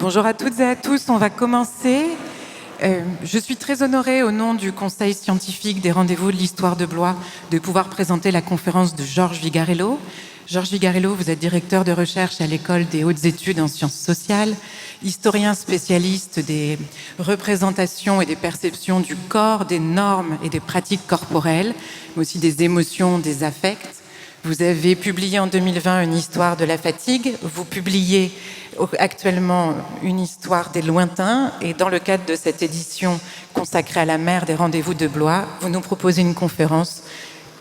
Bonjour à toutes et à tous, on va commencer. Je suis très honorée, au nom du Conseil scientifique des rendez-vous de l'histoire de Blois, de pouvoir présenter la conférence de Georges Vigarello. Georges Vigarello, vous êtes directeur de recherche à l'École des hautes études en sciences sociales, historien spécialiste des représentations et des perceptions du corps, des normes et des pratiques corporelles, mais aussi des émotions, des affects. Vous avez publié en 2020 une histoire de la fatigue. Vous publiez actuellement une histoire des lointains. Et dans le cadre de cette édition consacrée à la mer des rendez-vous de Blois, vous nous proposez une conférence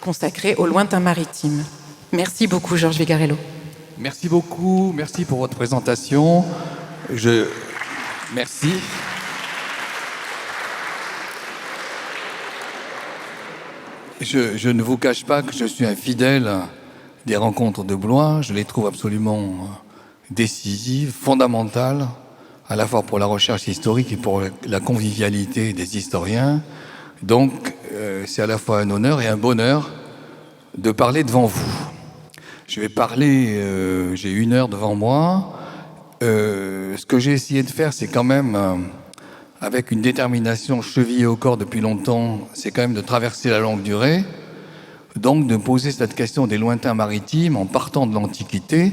consacrée aux lointains maritimes. Merci beaucoup, Georges Vigarello. Merci beaucoup. Merci pour votre présentation. Merci. Je ne vous cache pas que je suis un fidèle des rencontres de Blois. Je les trouve absolument décisives, fondamentales, à la fois pour la recherche historique et pour la convivialité des historiens. Donc, c'est à la fois un honneur et un bonheur de parler devant vous. Je vais parler, j'ai 1 heure devant moi. Ce que j'ai essayé de faire, c'est quand même... avec une détermination chevillée au corps depuis longtemps, c'est quand même de traverser la longue durée, donc de poser cette question des lointains maritimes en partant de l'Antiquité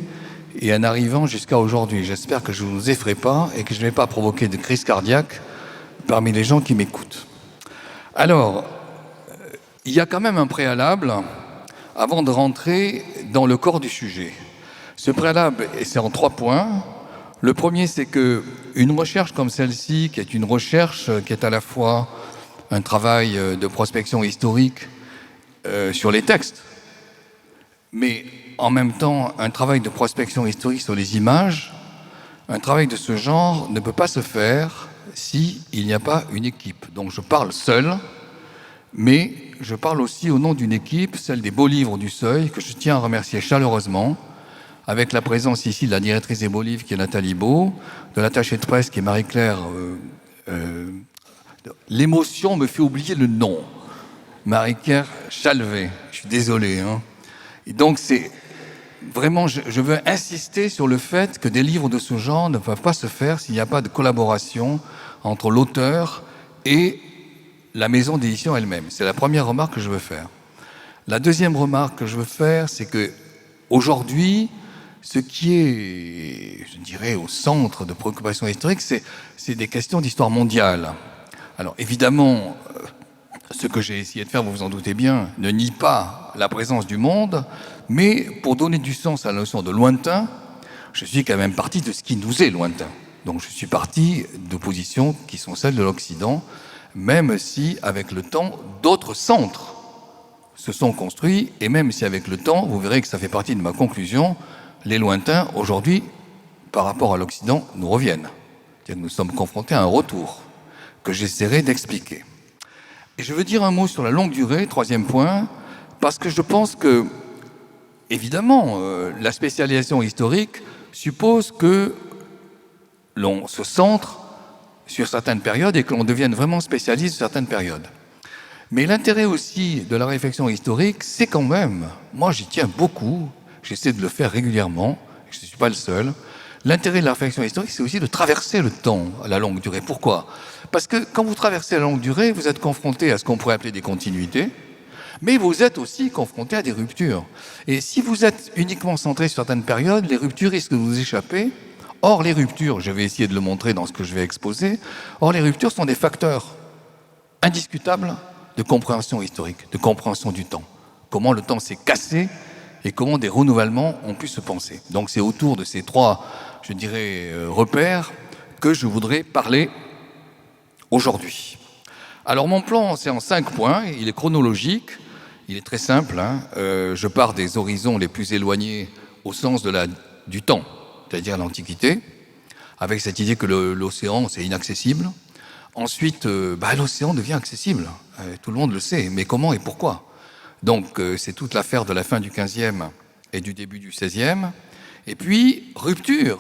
et en arrivant jusqu'à aujourd'hui. J'espère que je ne vous effraie pas et que je ne vais pas provoquer de crise cardiaque parmi les gens qui m'écoutent. Alors, il y a quand même un préalable avant de rentrer dans le corps du sujet. Ce préalable, c'est en 3 points. Le premier, c'est qu'une recherche comme celle-ci, qui est une recherche qui est à la fois un travail de prospection historique sur les textes, mais en même temps un travail de prospection historique sur les images, un travail de ce genre ne peut pas se faire s'il n'y a pas une équipe. Donc je parle seul, mais je parle aussi au nom d'une équipe, celle des Beaux Livres du Seuil, que je tiens à remercier chaleureusement, avec la présence ici de la directrice des Beaux Livres qui est Nathalie Beau, de l'attachée de presse qui est Marie-Claire. L'émotion me fait oublier le nom. Marie-Claire Chalvet. Je suis désolé. Et donc c'est vraiment, je veux insister sur le fait que des livres de ce genre ne peuvent pas se faire s'il n'y a pas de collaboration entre l'auteur et la maison d'édition elle-même. C'est la première remarque que je veux faire. La deuxième remarque que je veux faire, c'est que aujourd'hui, ce qui est, je dirais, au centre de préoccupation historique, c'est des questions d'histoire mondiale. Alors évidemment, ce que j'ai essayé de faire, vous vous en doutez bien, ne nie pas la présence du monde, mais pour donner du sens à la notion de lointain, je suis quand même parti de ce qui nous est lointain. Donc je suis parti de positions qui sont celles de l'Occident, même si avec le temps, d'autres centres se sont construits, et même si avec le temps, vous verrez que ça fait partie de ma conclusion, les lointains, aujourd'hui, par rapport à l'Occident, nous reviennent. C'est-à-dire que nous sommes confrontés à un retour que j'essaierai d'expliquer. Et je veux dire un mot sur la longue durée, 3e point, parce que je pense que, évidemment, la spécialisation historique suppose que l'on se centre sur certaines périodes et que l'on devienne vraiment spécialiste sur certaines périodes. Mais l'intérêt aussi de la réflexion historique, c'est quand même, moi j'y tiens beaucoup, j'essaie de le faire régulièrement, je ne suis pas le seul. L'intérêt de la réflexion historique, c'est aussi de traverser le temps à la longue durée. Pourquoi ? Parce que quand vous traversez à la longue durée, vous êtes confronté à ce qu'on pourrait appeler des continuités, mais vous êtes aussi confronté à des ruptures. Et si vous êtes uniquement centré sur certaines périodes, les ruptures risquent de vous échapper. Or, les ruptures, je vais essayer de le montrer dans ce que je vais exposer, or les ruptures sont des facteurs indiscutables de compréhension historique, de compréhension du temps. Comment le temps s'est cassé et comment des renouvellements ont pu se penser. Donc c'est autour de ces 3, je dirais, repères que je voudrais parler aujourd'hui. Alors mon plan, c'est en 5 points, il est chronologique, il est très simple. Je pars des horizons les plus éloignés au sens du temps, c'est-à-dire l'Antiquité, avec cette idée que l'océan, c'est inaccessible. Ensuite, l'océan devient accessible, tout le monde le sait, mais comment et pourquoi ? Donc, c'est toute l'affaire de la fin du XVe et du début du XVIe. Et puis, rupture.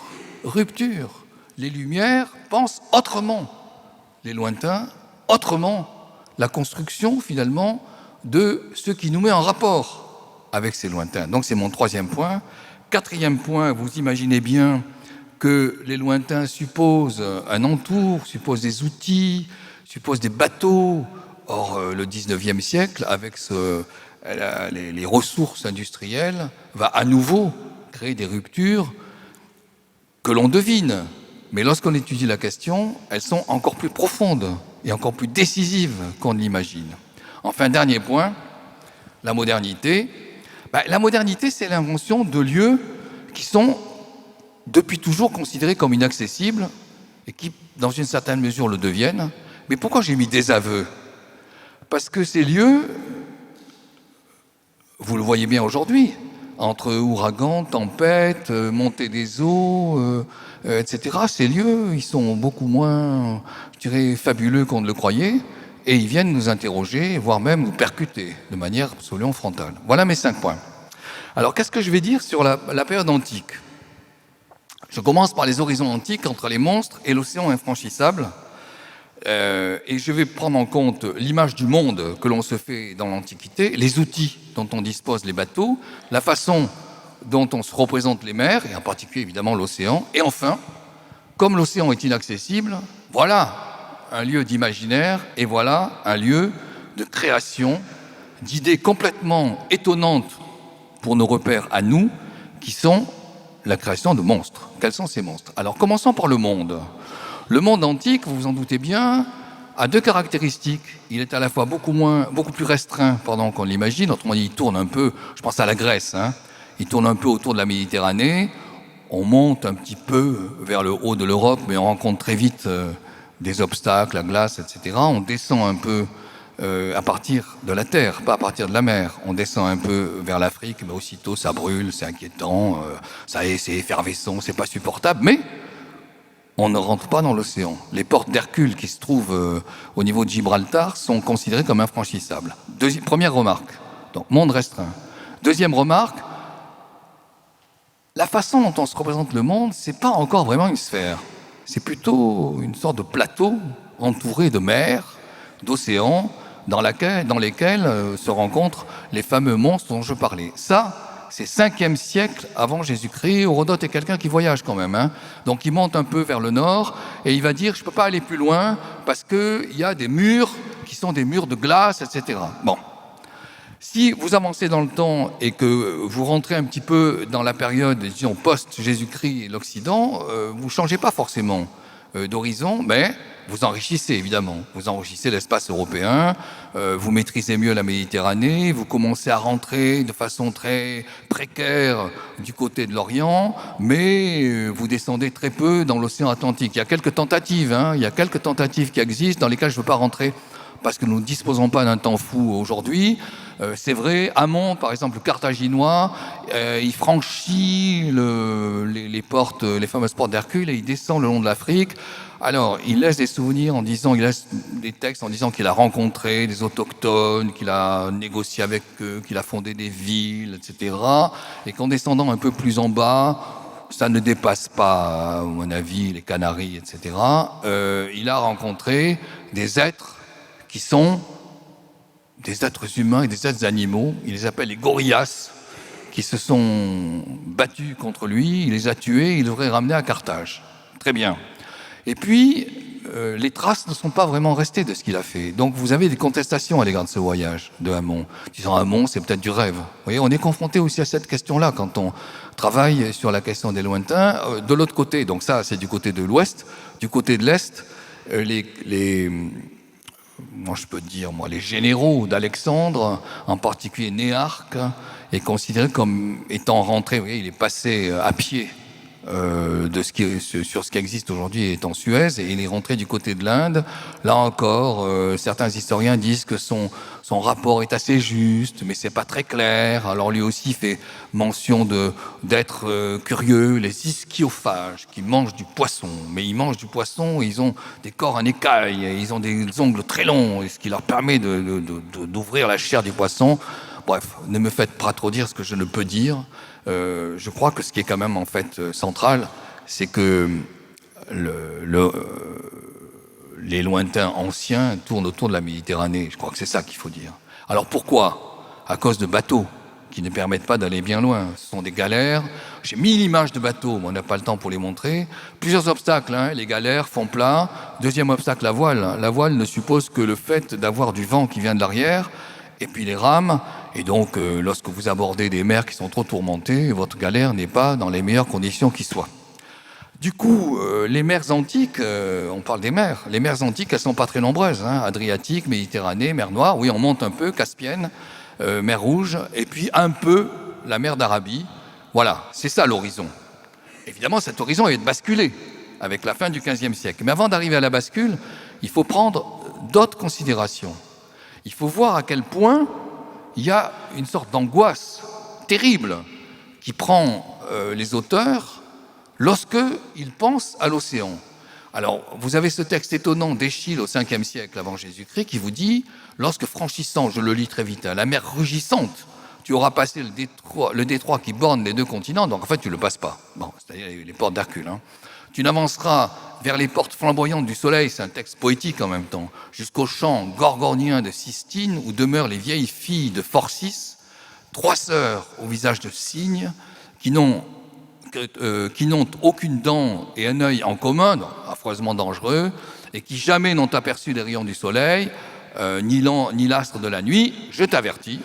Les Lumières pensent autrement. Les lointains, autrement. La construction, finalement, de ce qui nous met en rapport avec ces lointains. Donc, c'est mon 3e point. 4e point, vous imaginez bien que les lointains supposent un entour, supposent des outils, supposent des bateaux. Or, le 19e siècle, avec les ressources industrielles, va à nouveau créer des ruptures que l'on devine. Mais lorsqu'on étudie la question, elles sont encore plus profondes et encore plus décisives qu'on ne l'imagine. Enfin, dernier point, la modernité. La modernité, c'est l'invention de lieux qui sont depuis toujours considérés comme inaccessibles et qui, dans une certaine mesure, le deviennent. Mais pourquoi j'ai mis des aveux? Parce que ces lieux, vous le voyez bien aujourd'hui, entre ouragans, tempêtes, montée des eaux, etc., ces lieux, ils sont beaucoup moins, je dirais, fabuleux qu'on ne le croyait, et ils viennent nous interroger, voire même nous percuter de manière absolument frontale. Voilà mes 5 points. Alors, qu'est-ce que je vais dire sur la période antique? Je commence par les horizons antiques entre les monstres et l'océan infranchissable, et je vais prendre en compte l'image du monde que l'on se fait dans l'Antiquité, les outils dont on dispose les bateaux, la façon dont on se représente les mers, et en particulier évidemment l'océan, et enfin, comme l'océan est inaccessible, voilà un lieu d'imaginaire, et voilà un lieu de création, d'idées complètement étonnantes pour nos repères à nous, qui sont la création de monstres. Quels sont ces monstres? Alors commençons par le monde. Le monde antique, vous vous en doutez bien, a 2 caractéristiques. Il est à la fois beaucoup plus restreint qu'on l'imagine. Autrement dit, il tourne un peu, je pense à la Grèce, il tourne un peu autour de la Méditerranée. On monte un petit peu vers le haut de l'Europe, mais on rencontre très vite des obstacles, la glace, etc. On descend un peu à partir de la terre, pas à partir de la mer. On descend un peu vers l'Afrique, mais aussitôt ça brûle, c'est inquiétant, c'est effervescent, c'est pas supportable, mais on ne rentre pas dans l'océan. Les portes d'Hercule qui se trouvent au niveau de Gibraltar sont considérées comme infranchissables. Première remarque, donc monde restreint. Deuxième remarque, la façon dont on se représente le monde, c'est pas encore vraiment une sphère. C'est plutôt une sorte de plateau entouré de mers, d'océans, dans lesquels se rencontrent les fameux monstres dont je parlais. Ça, c'est 5e siècle avant Jésus-Christ. Hérodote est quelqu'un qui voyage quand même. Donc il monte un peu vers le nord et il va dire « je ne peux pas aller plus loin parce qu'il y a des murs qui sont des murs de glace, etc. » Bon. Si vous avancez dans le temps et que vous rentrez un petit peu dans la période, disons, post-Jésus-Christ et l'Occident, vous ne changez pas forcément d'horizon, mais vous enrichissez évidemment. Vous enrichissez l'espace européen, vous maîtrisez mieux la Méditerranée, vous commencez à rentrer de façon très précaire du côté de l'Orient, mais vous descendez très peu dans l'océan Atlantique. Il y a quelques tentatives, qui existent, dans lesquelles je ne veux pas rentrer parce que nous ne disposons pas d'un temps fou aujourd'hui. C'est vrai, Hamon, par exemple, le Carthaginois, il franchit les portes, les fameuses portes d'Hercule, et il descend le long de l'Afrique. Alors, il laisse des souvenirs il laisse des textes en disant qu'il a rencontré des autochtones, qu'il a négocié avec eux, qu'il a fondé des villes, etc. Et qu'en descendant un peu plus en bas, ça ne dépasse pas, à mon avis, les Canaries, etc. Il a rencontré des êtres qui sont des êtres humains et des êtres animaux. Il les appelle les gorillas, qui se sont battus contre lui. Il les a tués, il les aurait ramenés à Carthage. Très bien. Et puis, les traces ne sont pas vraiment restées de ce qu'il a fait. Donc vous avez des contestations à l'égard de ce voyage de Hamon. Disant Hamon, c'est peut-être du rêve. Vous voyez, on est confronté aussi à cette question-là quand on travaille sur la question des lointains. De l'autre côté, donc ça c'est du côté de l'ouest, du côté de l'est, moi je peux dire, les généraux d'Alexandre, en particulier Néarque, est considéré comme étant rentré, vous voyez, il est passé à pied sur ce qui existe aujourd'hui étant Suez, et il est rentré du côté de l'Inde. Là encore, certains historiens disent que son rapport est assez juste, mais c'est pas très clair. Alors lui aussi fait mention d'être curieux, les ischiophages, qui mangent du poisson. Mais ils mangent du poisson, ils ont des corps en écailles, ils ont des ongles très longs, ce qui leur permet d'ouvrir la chair du poisson. Bref, ne me faites pas trop dire ce que je ne peux dire. Je crois que ce qui est quand même en fait central, c'est que les lointains anciens tournent autour de la Méditerranée. Je crois que c'est ça qu'il faut dire. Alors pourquoi? À cause de bateaux. qui ne permettent pas d'aller bien loin. Ce sont des galères. J'ai mis l'image de bateau, mais on n'a pas le temps pour les montrer. Plusieurs obstacles, hein. Les galères, fond plat. Deuxième obstacle, la voile. La voile ne suppose que le fait d'avoir du vent qui vient de l'arrière, et puis les rames. Et donc, lorsque vous abordez des mers qui sont trop tourmentées, votre galère n'est pas dans les meilleures conditions qui soient. Du coup, les mers antiques, on parle des mers. Les mers antiques, elles sont pas très nombreuses, hein. Adriatique, Méditerranée, mer Noire. Oui, on monte un peu, Caspienne, mer Rouge, et puis un peu la mer d'Arabie. Voilà, c'est ça l'horizon. Évidemment, cet horizon il va basculer avec la fin du XVe siècle. Mais avant d'arriver à la bascule, il faut prendre d'autres considérations. Il faut voir à quel point il y a une sorte d'angoisse terrible qui prend les auteurs lorsqu'ils pensent à l'océan. Alors, vous avez ce texte étonnant d'Échille au 5e siècle avant Jésus-Christ qui vous dit « Lorsque franchissant, je le lis très vite, la mer rugissante, tu auras passé le détroit qui borne les deux continents, donc en fait, tu ne le passes pas. » Bon, c'est-à-dire les portes d'Hercule. Hein. Tu n'avanceras vers les portes flamboyantes du soleil, c'est un texte poétique en même temps, jusqu'aux champs gorgonien de Sistine où demeurent les vieilles filles de Phorcys, 3 sœurs au visage de cygne qui n'ont aucune dent et un œil en commun, donc affreusement dangereux, et qui jamais n'ont aperçu les rayons du soleil, ni l'astre de la nuit. Je t'avertis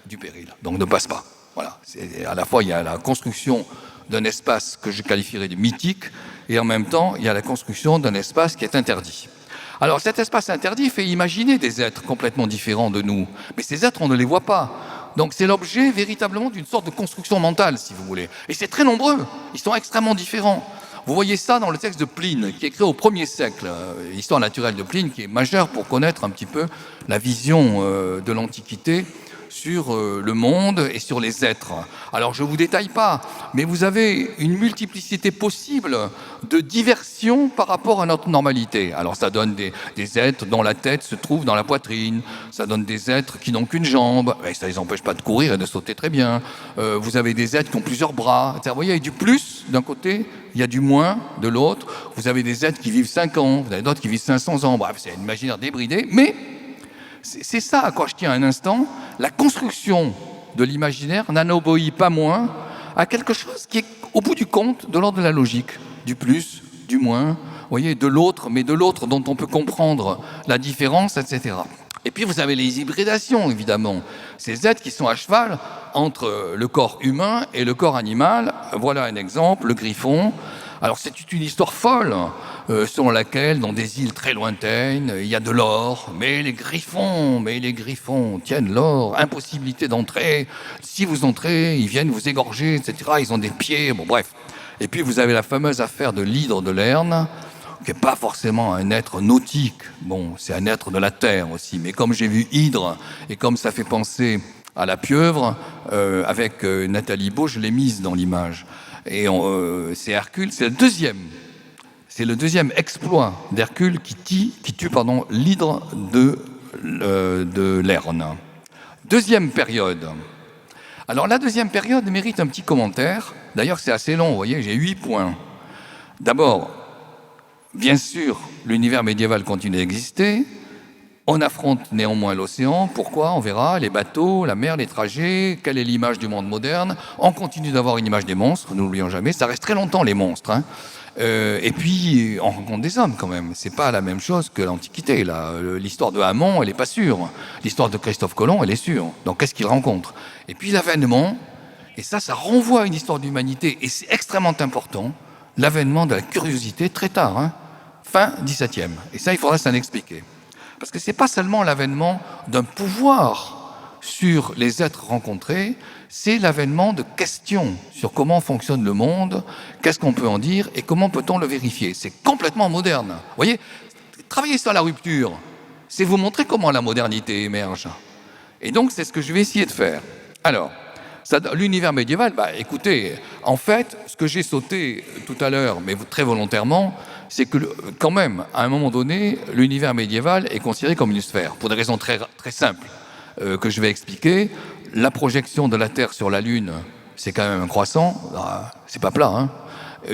du péril. Donc ne passe pas. Voilà. À la fois, il y a la construction d'un espace que je qualifierais de mythique, et en même temps, il y a la construction d'un espace qui est interdit. Alors cet espace interdit fait imaginer des êtres complètement différents de nous, mais ces êtres, on ne les voit pas. Donc c'est l'objet véritablement d'une sorte de construction mentale, si vous voulez. Et c'est très nombreux, ils sont extrêmement différents. Vous voyez ça dans le texte de Pline, qui est écrit au 1er siècle, l'histoire naturelle de Pline, qui est majeure pour connaître un petit peu la vision de l'Antiquité sur le monde et sur les êtres. Alors je ne vous détaille pas, mais vous avez une multiplicité possible de diversions par rapport à notre normalité. Alors ça donne des êtres dont la tête se trouve dans la poitrine, ça donne des êtres qui n'ont qu'une jambe, et ça ne les empêche pas de courir et de sauter très bien. Vous avez des êtres qui ont plusieurs bras. Vous voyez, il y a du plus d'un côté, il y a du moins de l'autre. Vous avez des êtres qui vivent 5 ans, vous avez d'autres qui vivent 500 ans. Bref, c'est un imaginaire débridé, mais c'est ça à quoi je tiens un instant. La construction de l'imaginaire n'en obéit pas moins à quelque chose qui est, au bout du compte, de l'ordre de la logique, du plus, du moins, vous voyez, de l'autre, mais de l'autre dont on peut comprendre la différence, etc. Et puis vous avez les hybridations, évidemment. Ces êtres qui sont à cheval entre le corps humain et le corps animal. Voilà un exemple, le griffon. Alors c'est une histoire folle, selon laquelle, dans des îles très lointaines, il y a de l'or, mais les griffons tiennent l'or, impossibilité d'entrer. Si vous entrez, ils viennent vous égorger, etc. Ils ont des pieds, bon bref. Et puis vous avez la fameuse affaire de l'hydre de Lerne, qui n'est pas forcément un être nautique, bon, c'est un être de la terre aussi, mais comme j'ai vu hydre, et comme ça fait penser à la pieuvre, avec Nathalie Beau, je l'ai mise dans l'image. Et c'est Hercule, c'est le deuxième exploit d'Hercule qui tue l'hydre de Lerne. Deuxième période. Alors la deuxième période mérite un petit commentaire. D'ailleurs, c'est assez long, vous voyez, j'ai 8 points. D'abord, bien sûr, l'univers médiéval continue d'exister. On affronte néanmoins l'océan. Pourquoi? On verra. Les bateaux, la mer, les trajets. Quelle est l'image du monde moderne? On continue d'avoir une image des monstres, n'oublions jamais. Ça reste très longtemps, les monstres. Hein. Et puis, on rencontre des hommes quand même. C'est pas la même chose que l'Antiquité. L'histoire de Hamon, elle n'est pas sûre. L'histoire de Christophe Colomb, elle est sûre. Donc, qu'est-ce qu'il rencontre? Et puis, l'avènement. Et ça renvoie à une histoire d'humanité. Et c'est extrêmement important. L'avènement de la curiosité très tard. Hein. Fin 17e. Et ça, il faudra s'en expliquer. Parce que ce n'est pas seulement l'avènement d'un pouvoir sur les êtres rencontrés, c'est l'avènement de questions sur comment fonctionne le monde, qu'est-ce qu'on peut en dire et comment peut-on le vérifier. C'est complètement moderne. Vous voyez, travailler sur la rupture, c'est vous montrer comment la modernité émerge. Et donc, c'est ce que je vais essayer de faire. Alors, l'univers médiéval, écoutez, en fait, ce que j'ai sauté tout à l'heure, mais très volontairement, c'est que quand même, à un moment donné, l'univers médiéval est considéré comme une sphère, pour des raisons très, très simples que je vais expliquer. La projection de la Terre sur la Lune, c'est quand même un croissant, c'est pas plat, hein.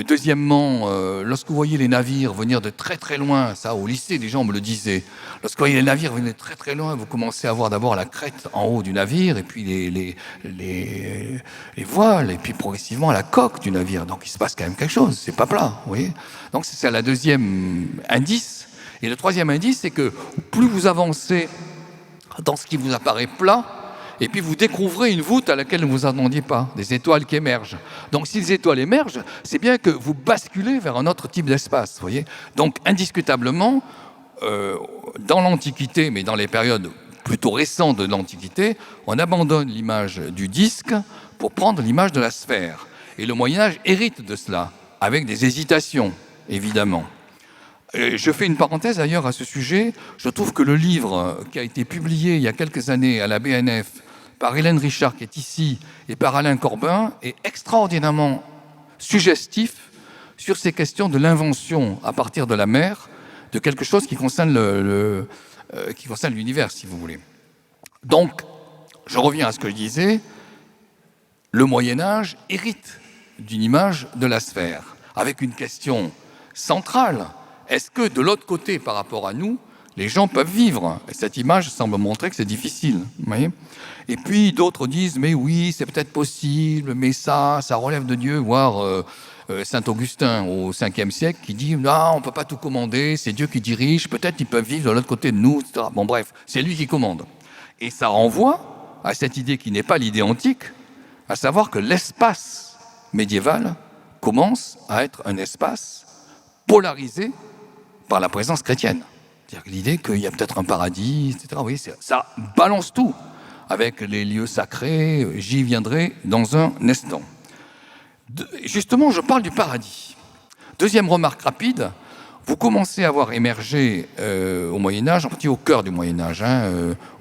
Deuxièmement, lorsque vous voyez les navires venir de très très loin, ça au lycée, des gens me le disaient, lorsque vous voyez les navires venir de très très loin, vous commencez à voir d'abord la crête en haut du navire, et puis les voiles, et puis progressivement la coque du navire. Donc il se passe quand même quelque chose, c'est pas plat, vous voyez. Donc c'est la deuxième indice. Et le troisième indice, c'est que plus vous avancez dans ce qui vous apparaît plat, et puis vous découvrez une voûte à laquelle vous n'attendiez pas, des étoiles qui émergent. Donc si les étoiles émergent, c'est bien que vous basculez vers un autre type d'espace, vous voyez. Donc indiscutablement, dans l'Antiquité, mais dans les périodes plutôt récentes de l'Antiquité, on abandonne l'image du disque pour prendre l'image de la sphère. Et le Moyen-Âge hérite de cela, avec des hésitations, évidemment. Je fais une parenthèse ailleurs à ce sujet. Je trouve que le livre qui a été publié il y a quelques années à la BNF par Hélène Richard, qui est ici, et par Alain Corbin, est extraordinairement suggestif sur ces questions de l'invention à partir de la mer, de quelque chose qui concerne l'univers, si vous voulez. Donc, je reviens à ce que je disais, le Moyen-Âge hérite d'une image de la sphère, avec une question centrale. Est-ce que de l'autre côté, par rapport à nous, les gens peuvent vivre? Et cette image semble montrer que c'est difficile. Vous voyez. Et puis d'autres disent, mais oui, c'est peut-être possible, mais ça relève de Dieu, voire Saint Augustin au 5e siècle qui dit, non, on ne peut pas tout commander, c'est Dieu qui dirige, peut-être ils peuvent vivre de l'autre côté de nous, etc. Bon bref, c'est lui qui commande. Et ça renvoie à cette idée qui n'est pas l'idée antique, à savoir que l'espace médiéval commence à être un espace polarisé par la présence chrétienne. C'est-à-dire l'idée qu'il y a peut-être un paradis, etc. Oui, ça balance tout avec les lieux sacrés. J'y viendrai dans un instant. Justement, je parle du paradis. Deuxième remarque rapide, vous commencez à voir émerger au Moyen-Âge, en partie au cœur du Moyen-Âge,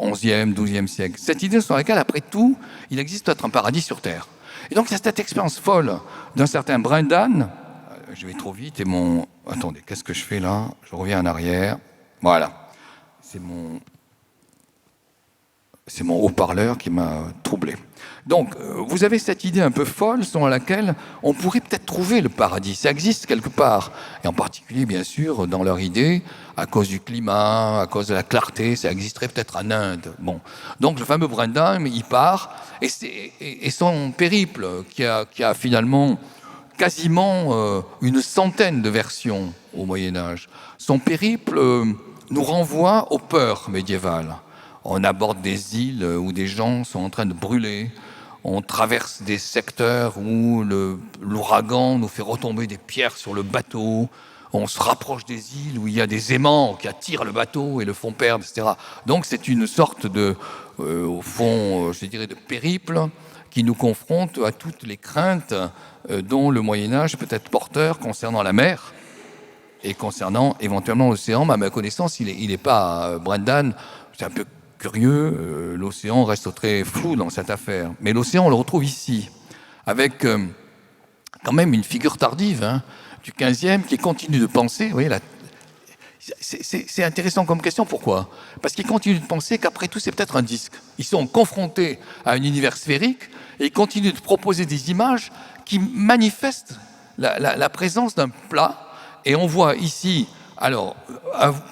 11e, 12e siècle, cette idée sur laquelle, après tout, il existe peut-être un paradis sur Terre. Et donc, il y a cette expérience folle d'un certain Brendan. Je vais trop vite et mon... Attendez, qu'est-ce que je fais là? Je reviens en arrière. Voilà. C'est mon haut-parleur qui m'a troublé. Donc, vous avez cette idée un peu folle selon laquelle on pourrait peut-être trouver le paradis. Ça existe quelque part. Et en particulier, bien sûr, dans leur idée, à cause du climat, à cause de la clarté, ça existerait peut-être en Inde. Bon. Donc, le fameux Brendan, il part. Et son périple, qui a finalement quasiment une centaine de versions au Moyen-Âge, son périple nous renvoie aux peurs médiévales. On aborde des îles où des gens sont en train de brûler. On traverse des secteurs où l'ouragan nous fait retomber des pierres sur le bateau. On se rapproche des îles où il y a des aimants qui attirent le bateau et le font perdre, etc. Donc c'est une sorte de, au fond, je dirais, de périple qui nous confronte à toutes les craintes dont le Moyen-Âge peut être porteur concernant la mer et concernant éventuellement l'océan. Mais à ma connaissance, il n'est pas Brendan. C'est un peu curieux, l'océan reste très flou dans cette affaire. Mais l'océan, on le retrouve ici, avec quand même une figure tardive du 15e qui continue de penser. Vous voyez, c'est intéressant comme question. Pourquoi? Parce qu'ils continuent de penser qu'après tout, c'est peut-être un disque. Ils sont confrontés à un univers sphérique et ils continuent de proposer des images qui manifestent la présence d'un plat. Et on voit ici, alors,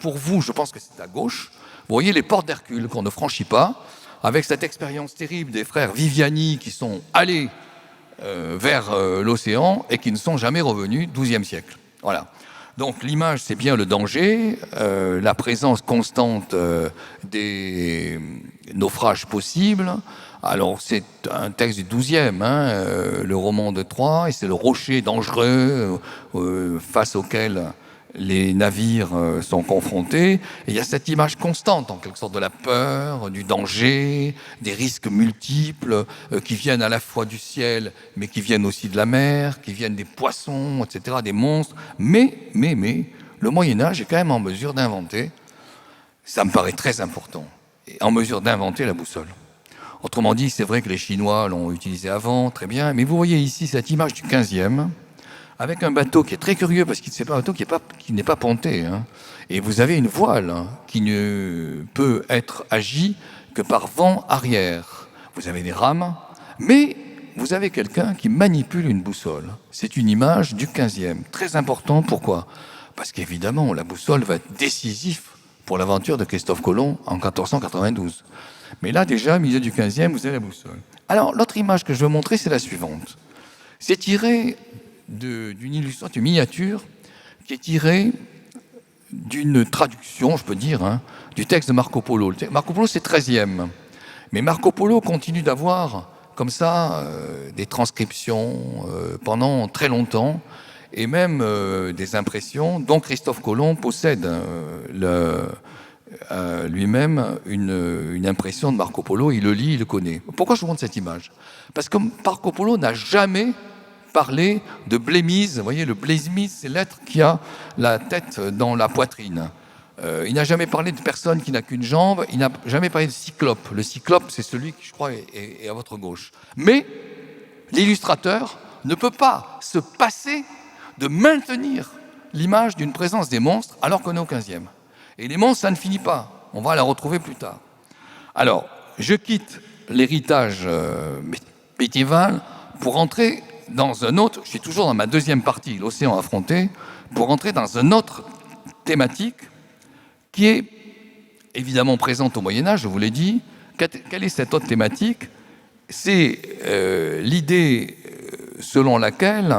pour vous, je pense que c'est à gauche, vous voyez les portes d'Hercule qu'on ne franchit pas, avec cette expérience terrible des frères Viviani qui sont allés vers l'océan et qui ne sont jamais revenus, 12e siècle. Voilà. Donc l'image, c'est bien le danger, la présence constante des naufrages possibles. Alors c'est un texte du 12e, le roman de Troie, et c'est le rocher dangereux face auquel les navires sont confrontés. Et il y a cette image constante, en quelque sorte, de la peur, du danger, des risques multiples qui viennent à la fois du ciel, mais qui viennent aussi de la mer, qui viennent des poissons, etc., des monstres. Mais, le Moyen-Âge est quand même en mesure d'inventer, ça me paraît très important, en mesure d'inventer la boussole. Autrement dit, c'est vrai que les Chinois l'ont utilisé avant, très bien, mais vous voyez ici cette image du 15e, avec un bateau qui est très curieux, parce que c'est pas un bateau qui n'est pas ponté. Et vous avez une voile qui ne peut être agie que par vent arrière. Vous avez des rames, mais vous avez quelqu'un qui manipule une boussole. C'est une image du 15e, très important. Pourquoi? Parce qu'évidemment, la boussole va être décisive pour l'aventure de Christophe Colomb en 1492. Mais là, déjà, au milieu du 15e, vous avez la boussole. Alors, l'autre image que je veux montrer, c'est la suivante. C'est tiré d'une illustration, une miniature, qui est tirée d'une traduction, je peux dire, du texte de Marco Polo. Marco Polo, c'est 13e. Mais Marco Polo continue d'avoir, comme ça, des transcriptions pendant très longtemps, et même des impressions dont Christophe Colomb possède lui-même une impression de Marco Polo, il le lit, il le connaît. Pourquoi je vous montre cette image? Parce que Marco Polo n'a jamais parlé de blémise. Vous voyez, le blémise, c'est l'être qui a la tête dans la poitrine. Il n'a jamais parlé de personne qui n'a qu'une jambe, il n'a jamais parlé de cyclope. Le cyclope, c'est celui qui, je crois, est à votre gauche. Mais l'illustrateur ne peut pas se passer de maintenir l'image d'une présence des monstres alors qu'on est au 15e. Et les monstres, ça ne finit pas. On va la retrouver plus tard. Alors, je quitte l'héritage médiéval pour entrer dans un autre, je suis toujours dans ma deuxième partie, l'océan affronté, pour entrer dans une autre thématique qui est évidemment présente au Moyen-Âge, je vous l'ai dit. Quelle est cette autre thématique? C'est l'idée selon laquelle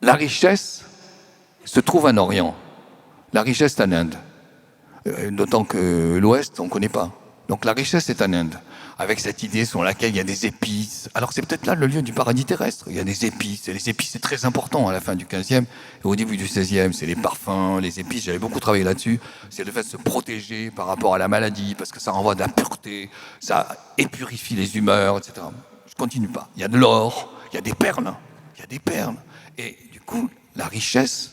la richesse se trouve en Orient. La richesse est en Inde. D'autant que l'Ouest, on ne connaît pas. Donc la richesse est en Inde, avec cette idée selon laquelle il y a des épices. Alors c'est peut-être là le lieu du paradis terrestre. Il y a des épices, et les épices c'est très important à la fin du 15e et au début du 16e. C'est les parfums, les épices, j'avais beaucoup travaillé là-dessus. C'est le fait de se protéger par rapport à la maladie, parce que ça renvoie de la pureté, ça épurifie les humeurs, etc. Je continue pas. Il y a de l'or, il y a des perles, il y a des perles. Et du coup, la richesse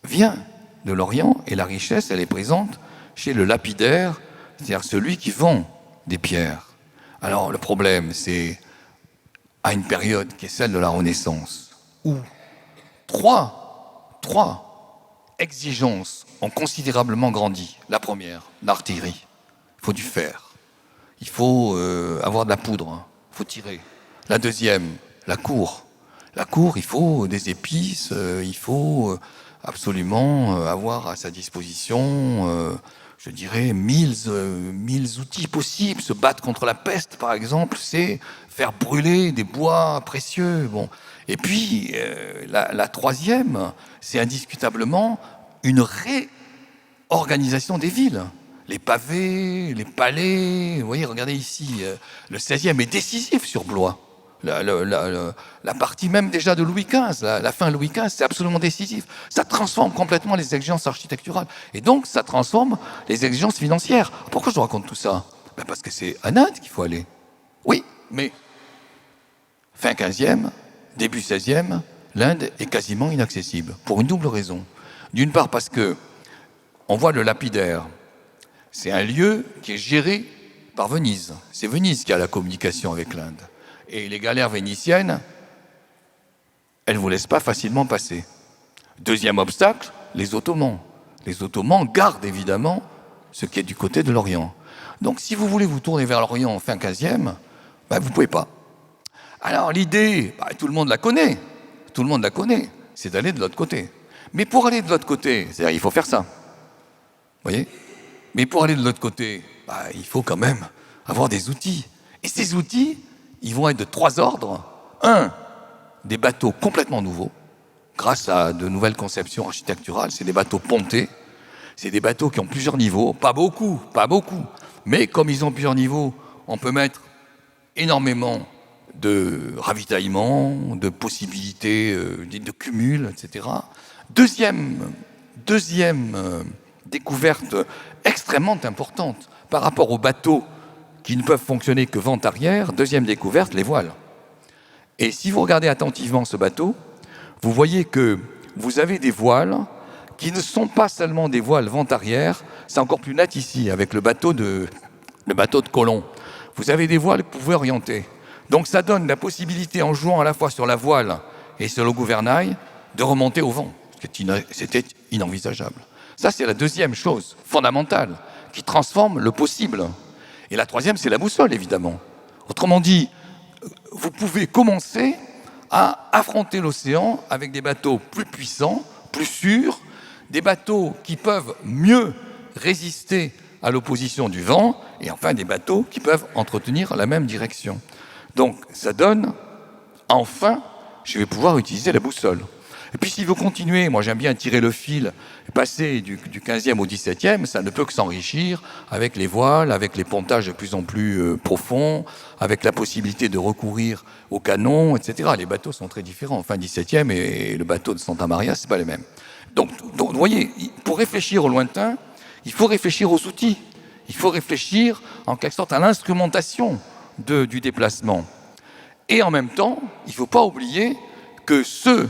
vient de l'Orient, et la richesse, elle est présente chez le lapidaire, c'est-à-dire celui qui vend des pierres. Alors le problème, c'est à une période qui est celle de la Renaissance, où trois exigences ont considérablement grandi. La première, l'artillerie. Il faut du fer. Il faut avoir de la poudre. Il faut tirer. La deuxième, la cour. La cour, il faut des épices, il faut absolument avoir à sa disposition... je dirais, 1000 outils possibles. Se battre contre la peste, par exemple, c'est faire brûler des bois précieux. Bon. Et puis, la troisième, c'est indiscutablement une réorganisation des villes. Les pavés, les palais. Vous voyez, regardez ici, le 16e est décisif sur Blois. La partie même déjà de Louis XV, la fin de Louis XV, c'est absolument décisif. Ça transforme complètement les exigences architecturales. Et donc, ça transforme les exigences financières. Pourquoi je vous raconte tout ça? Parce que c'est en Inde qu'il faut aller. Oui, mais fin 15e, début 16e, l'Inde est quasiment inaccessible, pour une double raison. D'une part parce que on voit le lapidaire. C'est un lieu qui est géré par Venise. C'est Venise qui a la communication avec l'Inde. Et les galères vénitiennes, elles ne vous laissent pas facilement passer. Deuxième obstacle, les Ottomans. Les Ottomans gardent évidemment ce qui est du côté de l'Orient. Donc si vous voulez vous tourner vers l'Orient en fin 15e, vous ne pouvez pas. Alors l'idée, tout le monde la connaît. Tout le monde la connaît. C'est d'aller de l'autre côté. Mais pour aller de l'autre côté, c'est-à-dire il faut faire ça. Vous voyez? Mais pour aller de l'autre côté, il faut quand même avoir des outils. Et ces outils, ils vont être de 3 ordres. Un, des bateaux complètement nouveaux, grâce à de nouvelles conceptions architecturales. C'est des bateaux pontés. C'est des bateaux qui ont plusieurs niveaux. Pas beaucoup. Mais comme ils ont plusieurs niveaux, on peut mettre énormément de ravitaillement, de possibilités de cumul, etc. Deuxième découverte extrêmement importante par rapport aux bateaux qui ne peuvent fonctionner que vent arrière. Deuxième découverte, les voiles. Et si vous regardez attentivement ce bateau, vous voyez que vous avez des voiles qui ne sont pas seulement des voiles vent arrière, c'est encore plus net ici avec le bateau de Colomb. Vous avez des voiles que vous pouvez orienter. Donc ça donne la possibilité, en jouant à la fois sur la voile et sur le gouvernail, de remonter au vent. C'était inenvisageable. Ça, c'est la deuxième chose fondamentale qui transforme le possible. Et la troisième, c'est la boussole, évidemment. Autrement dit, vous pouvez commencer à affronter l'océan avec des bateaux plus puissants, plus sûrs, des bateaux qui peuvent mieux résister à l'opposition du vent, et enfin des bateaux qui peuvent entretenir la même direction. Donc ça donne, enfin, je vais pouvoir utiliser la boussole. Et puis si vous continuez, moi j'aime bien tirer le fil, passer du 15e au 17e, ça ne peut que s'enrichir avec les voiles, avec les pontages de plus en plus profonds, avec la possibilité de recourir aux canons, etc. Les bateaux sont très différents. Enfin, 17e et le bateau de Santa Maria, c'est pas les mêmes. Donc, vous voyez, pour réfléchir au lointain, il faut réfléchir aux outils. Il faut réfléchir, en quelque sorte, à l'instrumentation du déplacement. Et en même temps, il ne faut pas oublier que ce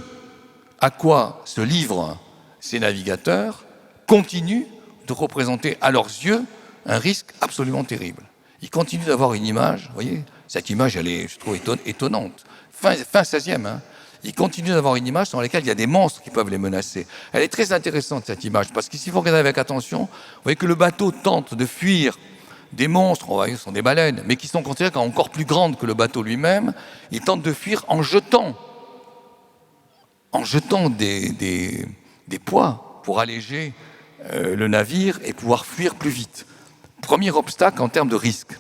à quoi se livrent ces navigateurs continuent de représenter à leurs yeux un risque absolument terrible. Ils continuent d'avoir une image, vous voyez, cette image, elle est, je trouve, étonnante. Fin 16e, hein. Ils continuent d'avoir une image dans laquelle il y a des monstres qui peuvent les menacer. Elle est très intéressante, cette image, parce que si vous regardez avec attention, vous voyez que le bateau tente de fuir des monstres, on va dire, ce sont des baleines, mais qui sont considérés comme encore plus grandes que le bateau lui-même. Ils tentent de fuir en jetant des poids pour alléger le navire et pouvoir fuir plus vite. Premier obstacle en termes de risque.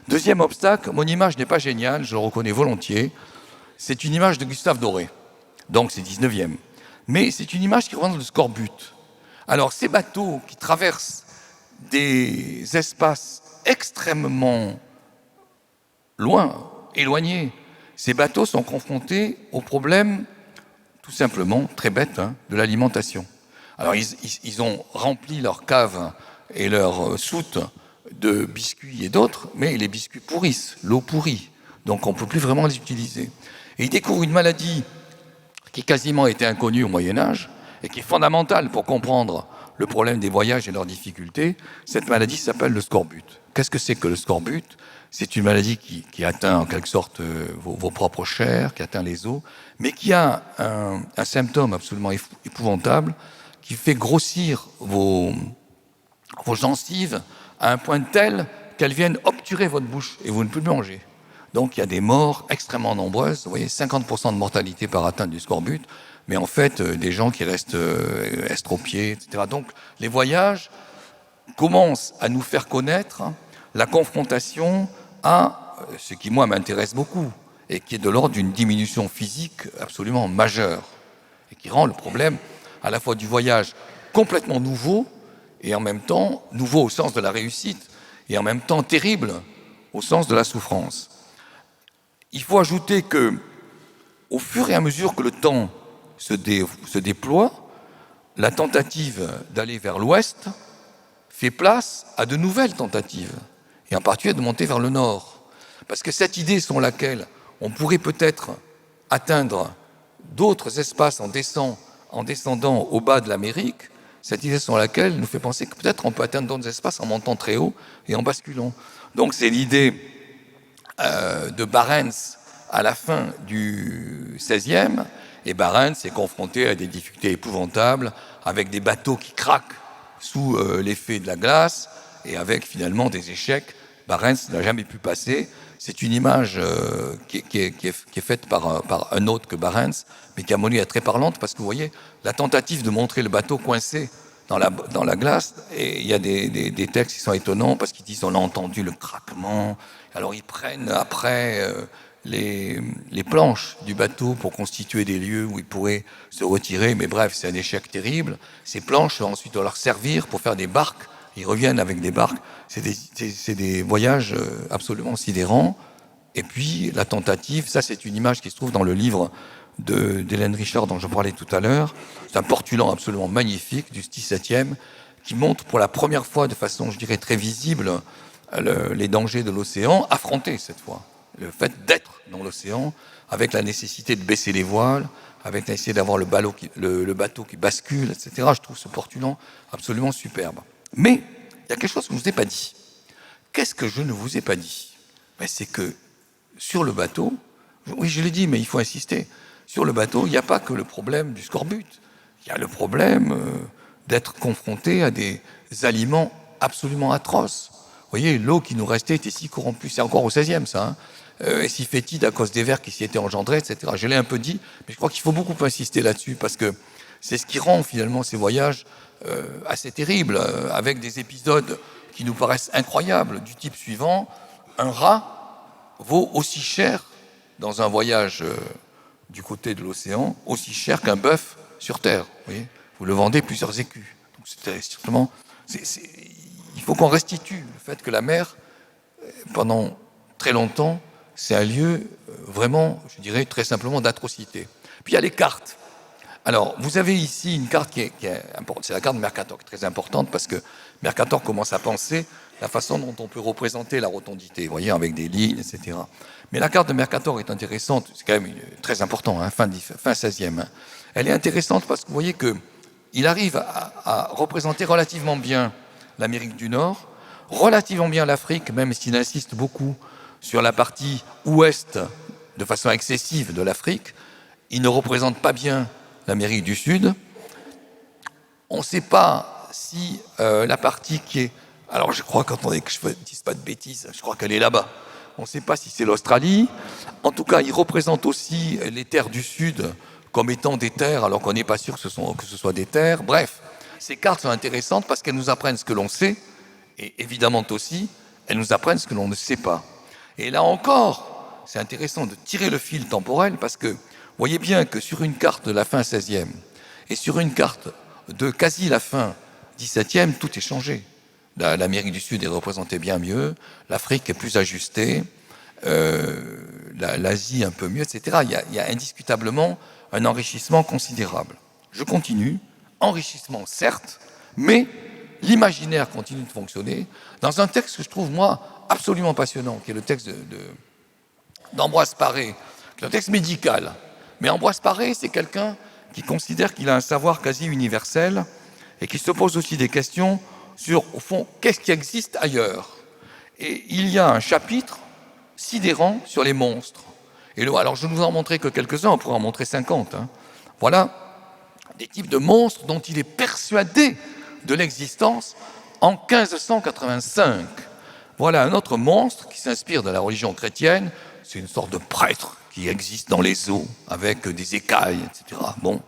Deuxième obstacle, mon image n'est pas géniale, je le reconnais volontiers. C'est une image de Gustave Doré, donc c'est 19e. Mais c'est une image qui représente le scorbut. Alors ces bateaux qui traversent des espaces extrêmement loin, éloignés, ces bateaux sont confrontés au problème tout simplement, très bête, hein, de l'alimentation. Alors ils ont rempli leurs caves et leurs soutes de biscuits et d'autres, mais les biscuits pourrissent, l'eau pourrit, donc on ne peut plus vraiment les utiliser. Et ils découvrent une maladie qui quasiment était inconnue au Moyen-Âge et qui est fondamentale pour comprendre le problème des voyages et leurs difficultés. Cette maladie s'appelle le scorbut. Qu'est-ce que c'est que le scorbut ? C'est une maladie qui atteint en quelque sorte vos propres chairs, qui atteint les os, mais qui a un symptôme absolument épouvantable, qui fait grossir vos gencives à un point tel qu'elles viennent obturer votre bouche et vous ne pouvez plus manger. Donc il y a des morts extrêmement nombreuses, vous voyez, 50% de mortalité par atteinte du scorbut, mais en fait des gens qui restent estropiés, etc. Donc les voyages commencent à nous faire connaître la confrontation à ce qui, moi, m'intéresse beaucoup, et qui est de l'ordre d'une diminution physique absolument majeure, et qui rend le problème à la fois du voyage complètement nouveau, et en même temps nouveau au sens de la réussite, et en même temps terrible au sens de la souffrance. Il faut ajouter que, au fur et à mesure que le temps se déploie, la tentative d'aller vers l'ouest fait place à de nouvelles tentatives, et en particulier de monter vers le nord. Parce que cette idée selon laquelle on pourrait peut-être atteindre d'autres espaces en descendant au bas de l'Amérique, cette idée selon laquelle nous fait penser que peut-être on peut atteindre d'autres espaces en montant très haut et en basculant. Donc c'est l'idée de Barents à la fin du XVIe, et Barents est confronté à des difficultés épouvantables, avec des bateaux qui craquent sous l'effet de la glace, et avec finalement des échecs. Barents n'a jamais pu passer. C'est une image qui est faite par un autre que Barents, mais qui à mon avis est très parlante, parce que vous voyez, la tentative de montrer le bateau coincé dans la glace, et il y a des textes qui sont étonnants, parce qu'ils disent on a entendu le craquement, alors ils prennent après les planches du bateau pour constituer des lieux où ils pourraient se retirer, mais bref, c'est un échec terrible. Ces planches, ensuite, on leur servir pour faire des barques. Ils reviennent avec des barques. C'est des voyages absolument sidérants. Et puis, la tentative, ça, c'est une image qui se trouve dans le livre d'Hélène Richard, dont je parlais tout à l'heure. C'est un portulan absolument magnifique du XVIIe, qui montre pour la première fois, de façon, je dirais, très visible, les dangers de l'océan, affrontés cette fois. Le fait d'être dans l'océan, avec la nécessité de baisser les voiles, avec la nécessité d'avoir le bateau qui bascule, etc. Je trouve ce portulan absolument superbe. Mais il y a quelque chose que je ne vous ai pas dit. Qu'est-ce que je ne vous ai pas dit ? C'est que sur le bateau, oui, je l'ai dit, mais il faut insister, sur le bateau, il n'y a pas que le problème du scorbut. Il y a le problème d'être confronté à des aliments absolument atroces. Vous voyez, l'eau qui nous restait était si corrompue. C'est encore au XVIe, ça. Hein. est si fétide à cause des vers qui s'y étaient engendrés, etc. Je l'ai un peu dit, mais je crois qu'il faut beaucoup insister là-dessus, parce que c'est ce qui rend finalement ces voyages assez terribles, avec des épisodes qui nous paraissent incroyables, du type suivant: un rat vaut aussi cher dans un voyage du côté de l'océan, aussi cher qu'un bœuf sur Terre. Vous le vendez plusieurs écus. Donc certainement, il faut qu'on restitue le fait que la mer, pendant très longtemps, c'est un lieu vraiment, je dirais très simplement, d'atrocité. Puis il y a les cartes. Alors, vous avez ici une carte qui est importante, c'est la carte de Mercator, qui est très importante, parce que Mercator commence à penser la façon dont on peut représenter la rotondité, vous voyez, avec des lignes, etc. Mais la carte de Mercator est intéressante, c'est quand même très important, hein, fin 16e. Hein. Elle est intéressante parce que vous voyez qu'il arrive à représenter relativement bien l'Amérique du Nord, relativement bien l'Afrique, même s'il insiste beaucoup sur la partie ouest, de façon excessive, de l'Afrique. Il ne représente pas bien l'Amérique du Sud. On ne sait pas si la partie qui est... Alors je crois, qu'attendez que je ne dise pas de bêtises, je crois qu'elle est là-bas. On ne sait pas si c'est l'Australie. En tout cas, il représente aussi les terres du Sud comme étant des terres, alors qu'on n'est pas sûr que ce soit des terres. Bref, ces cartes sont intéressantes parce qu'elles nous apprennent ce que l'on sait, et évidemment aussi, elles nous apprennent ce que l'on ne sait pas. Et là encore, c'est intéressant de tirer le fil temporel, parce que vous voyez bien que sur une carte de la fin 16e et sur une carte de quasi la fin 17e, tout est changé. L'Amérique du Sud est représentée bien mieux, l'Afrique est plus ajustée, l'Asie un peu mieux, etc. Il y a indiscutablement un enrichissement considérable. Je continue, enrichissement certes, mais l'imaginaire continue de fonctionner dans un texte que je trouve, moi, absolument passionnant, qui est le texte d'Ambroise Paré, qui est un texte médical. Mais Ambroise Paré, c'est quelqu'un qui considère qu'il a un savoir quasi universel et qui se pose aussi des questions sur, au fond, qu'est-ce qui existe ailleurs. Et il y a un chapitre sidérant sur les monstres. Et alors, je ne vous en montrer que quelques-uns, on pourrait en montrer 50. Hein. Voilà des types de monstres dont il est persuadé de l'existence en 1585. Voilà un autre monstre qui s'inspire de la religion chrétienne. C'est une sorte de prêtre qui existe dans les eaux, avec des écailles, etc. Bon,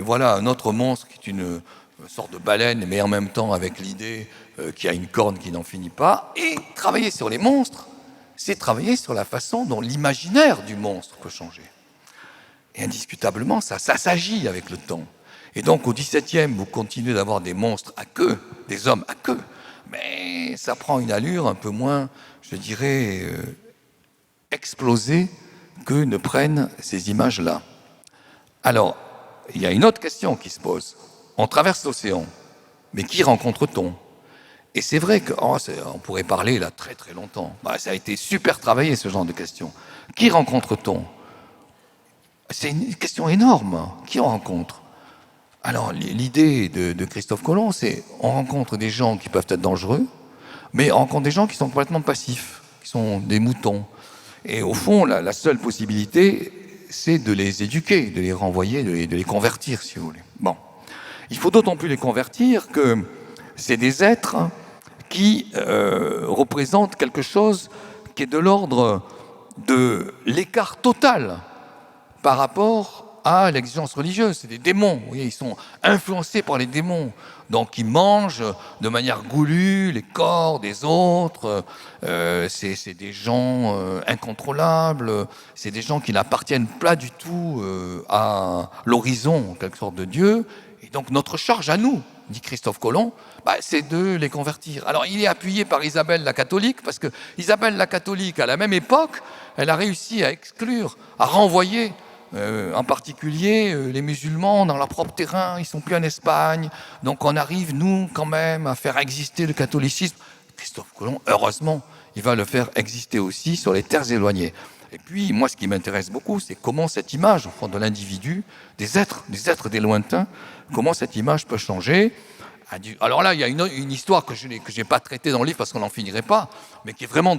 voilà un autre monstre qui est une sorte de baleine, mais en même temps avec l'idée qu'il y a une corne qui n'en finit pas. Et travailler sur les monstres, c'est travailler sur la façon dont l'imaginaire du monstre peut changer. Et indiscutablement, ça s'agit avec le temps. Et donc au XVIIe, vous continuez d'avoir des monstres à queue, des hommes à queue, mais ça prend une allure un peu moins, je dirais, explosée que ne prennent ces images-là. Alors, il y a une autre question qui se pose. On traverse l'océan, mais qui rencontre-t-on? Et c'est vrai qu'on pourrait parler là très très longtemps. Ça a été super travaillé, ce genre de questions. Qui rencontre-t-on? C'est une question énorme. Qui on rencontre? Alors, l'idée de Christophe Colomb, c'est on rencontre des gens qui peuvent être dangereux, mais on rencontre des gens qui sont complètement passifs, qui sont des moutons. Et au fond, la seule possibilité, c'est de les éduquer, de les renvoyer, de les convertir, si vous voulez. Bon. Il faut d'autant plus les convertir que c'est des êtres qui représentent quelque chose qui est de l'ordre de l'écart total par rapport à l'exigence religieuse. C'est des démons, vous voyez, ils sont influencés par les démons. Donc ils mangent de manière goulue les corps des autres, c'est des gens incontrôlables, c'est des gens qui n'appartiennent pas du tout à l'horizon, en quelque sorte, de Dieu. Et donc notre charge à nous, dit Christophe Colomb, c'est de les convertir. Alors il est appuyé par Isabelle la catholique, parce que Isabelle la catholique, à la même époque, elle a réussi à exclure, à renvoyer en particulier les musulmans dans leur propre terrain, ils sont plus en Espagne, donc on arrive, nous, quand même, à faire exister le catholicisme. Christophe Colomb, heureusement, il va le faire exister aussi sur les terres éloignées. Et puis, moi, ce qui m'intéresse beaucoup, c'est comment cette image, au fond, de l'individu, des êtres des lointains, comment cette image peut changer. Alors là, il y a une histoire que je n'ai pas traitée dans le livre parce qu'on n'en finirait pas, mais qui est vraiment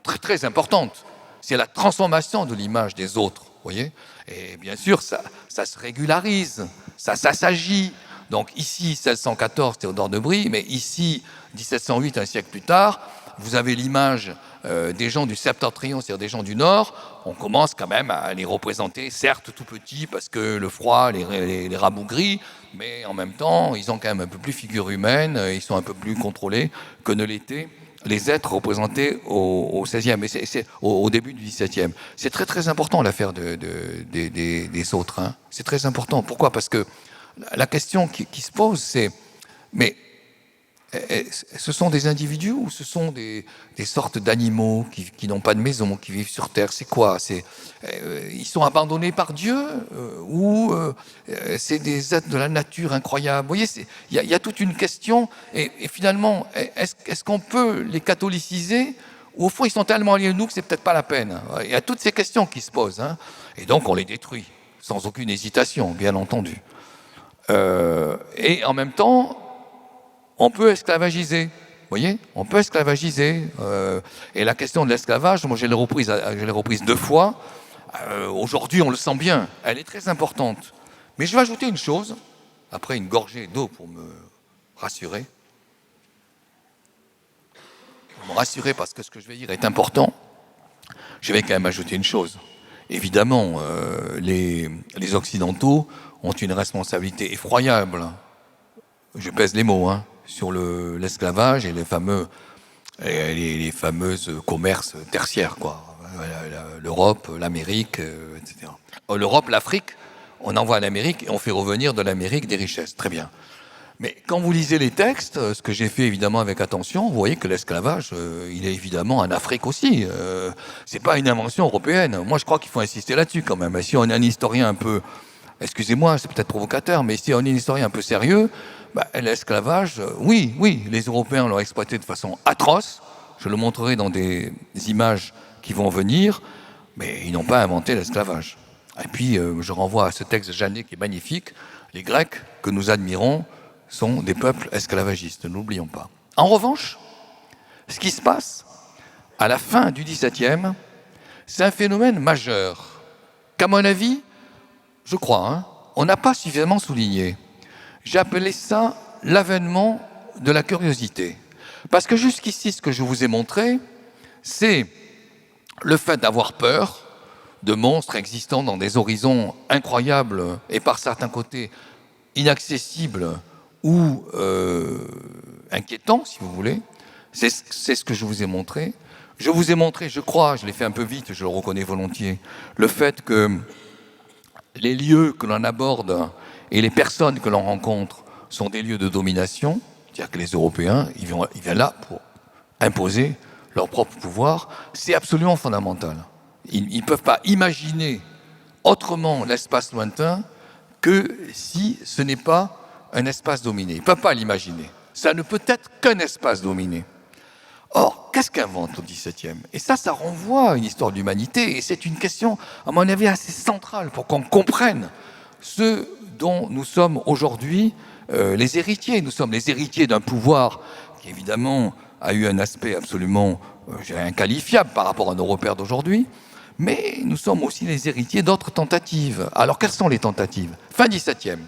très, très importante. C'est la transformation de l'image des autres, vous voyez. Et bien sûr, ça se régularise, ça s'agit. Donc ici, 1614, Théodore de Brie, mais ici, 1708, un siècle plus tard, vous avez l'image des gens du septentrion, c'est-à-dire des gens du Nord, on commence quand même à les représenter, certes tout petits, parce que le froid les rabougrit, mais en même temps, ils ont quand même un peu plus figure humaine, ils sont un peu plus contrôlés que ne l'étaient les êtres représentés au XVIe, et c'est au début du XVIIe. C'est très très important l'affaire des autres. Hein. C'est très important. Pourquoi ? Parce que la question qui se pose, c'est, mais ce sont des individus ou ce sont des sortes d'animaux qui n'ont pas de maison, qui vivent sur Terre? C'est quoi? Ils sont abandonnés par Dieu ou c'est des êtres de la nature incroyables? Vous voyez, il y a toute une question. Et finalement, est-ce qu'on peut les catholiciser? Ou au fond, ils sont tellement liés à nous que c'est peut-être pas la peine. Il y a toutes ces questions qui se posent. Hein. Et donc, on les détruit, sans aucune hésitation, bien entendu. Et en même temps, on peut esclavagiser, vous voyez, on peut esclavagiser. Et la question de l'esclavage, moi je l'ai reprise 2 fois. Aujourd'hui, on le sent bien, elle est très importante. Mais je vais ajouter une chose, après une gorgée d'eau pour me rassurer. Pour me rassurer parce que ce que je vais dire est important. Je vais quand même ajouter une chose. Évidemment, les Occidentaux ont une responsabilité effroyable. Je pèse les mots, hein, sur l'esclavage et les fameuses commerces tertiaires, quoi. L'Europe, l'Amérique, etc. L'Europe, l'Afrique, on envoie à l'Amérique et on fait revenir de l'Amérique des richesses. Très bien. Mais quand vous lisez les textes, ce que j'ai fait évidemment avec attention, vous voyez que l'esclavage, il est évidemment en Afrique aussi. C'est pas une invention européenne. Moi, je crois qu'il faut insister là-dessus quand même. Si on est un historien un peu, excusez-moi, c'est peut-être provocateur, mais si on est un historien un peu sérieux, l'esclavage, oui, les Européens l'ont exploité de façon atroce. Je le montrerai dans des images qui vont venir, mais ils n'ont pas inventé l'esclavage. Et puis, je renvoie à ce texte de Janet qui est magnifique. Les Grecs que nous admirons sont des peuples esclavagistes, n'oublions pas. En revanche, ce qui se passe à la fin du XVIIe, c'est un phénomène majeur qu'à mon avis, je crois, hein, on n'a pas suffisamment souligné. J'ai appelé ça l'avènement de la curiosité. Parce que jusqu'ici, ce que je vous ai montré, c'est le fait d'avoir peur de monstres existant dans des horizons incroyables et par certains côtés inaccessibles ou inquiétants, si vous voulez. C'est ce que je vous ai montré. Je vous ai montré, je crois, je l'ai fait un peu vite, je le reconnais volontiers, le fait que les lieux que l'on aborde et les personnes que l'on rencontre sont des lieux de domination, c'est-à-dire que les Européens, ils viennent là pour imposer leur propre pouvoir. C'est absolument fondamental. Ils ne peuvent pas imaginer autrement l'espace lointain que si ce n'est pas un espace dominé. Ils ne peuvent pas l'imaginer. Ça ne peut être qu'un espace dominé. Or, qu'est-ce qu'invente au XVIIe? Et ça renvoie à une histoire d'humanité, et c'est une question, à mon avis, assez centrale pour qu'on comprenne ce dont nous sommes aujourd'hui les héritiers. Nous sommes les héritiers d'un pouvoir qui, évidemment, a eu un aspect absolument inqualifiable par rapport à nos repères d'aujourd'hui, mais nous sommes aussi les héritiers d'autres tentatives. Alors, quelles sont les tentatives? Fin XVIIe.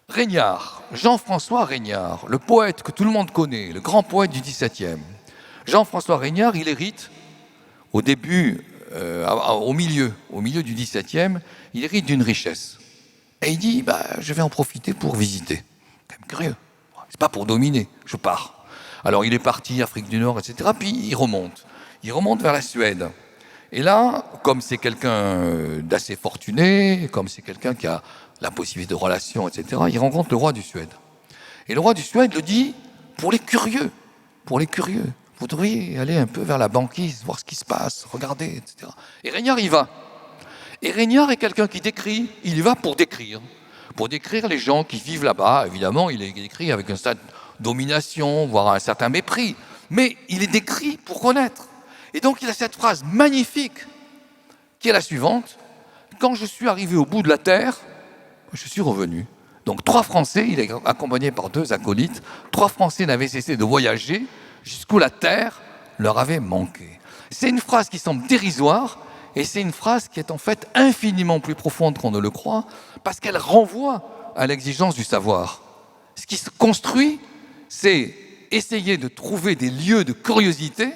Régnard, Jean-François Régnard, le poète que tout le monde connaît, le grand poète du XVIIe. Jean-François Régnard, il hérite au début, au milieu du XVIIe, il hérite d'une richesse. Et il dit, je vais en profiter pour visiter. C'est quand même curieux. C'est pas pour dominer, je pars. Alors il est parti, Afrique du Nord, etc. Puis il remonte. Il remonte vers la Suède. Et là, comme c'est quelqu'un d'assez fortuné, comme c'est quelqu'un qui a la possibilité de relations, etc., il rencontre le roi du Suède. Et le roi du Suède le dit, pour les curieux, vous devriez aller un peu vers la banquise, voir ce qui se passe, regarder, etc. Et Régnard y va. Et Régnard est quelqu'un qui décrit, il y va pour décrire les gens qui vivent là-bas. Évidemment, il est décrit avec un certain domination, voire un certain mépris, mais il est décrit pour connaître. Et donc il a cette phrase magnifique, qui est la suivante: quand je suis arrivé au bout de la terre, je suis revenu. Donc 3 Français, il est accompagné par 2 acolytes, 3 Français n'avaient cessé de voyager jusqu'où la terre leur avait manqué. C'est une phrase qui semble dérisoire, et c'est une phrase qui est en fait infiniment plus profonde qu'on ne le croit, parce qu'elle renvoie à l'exigence du savoir. Ce qui se construit, c'est essayer de trouver des lieux de curiosité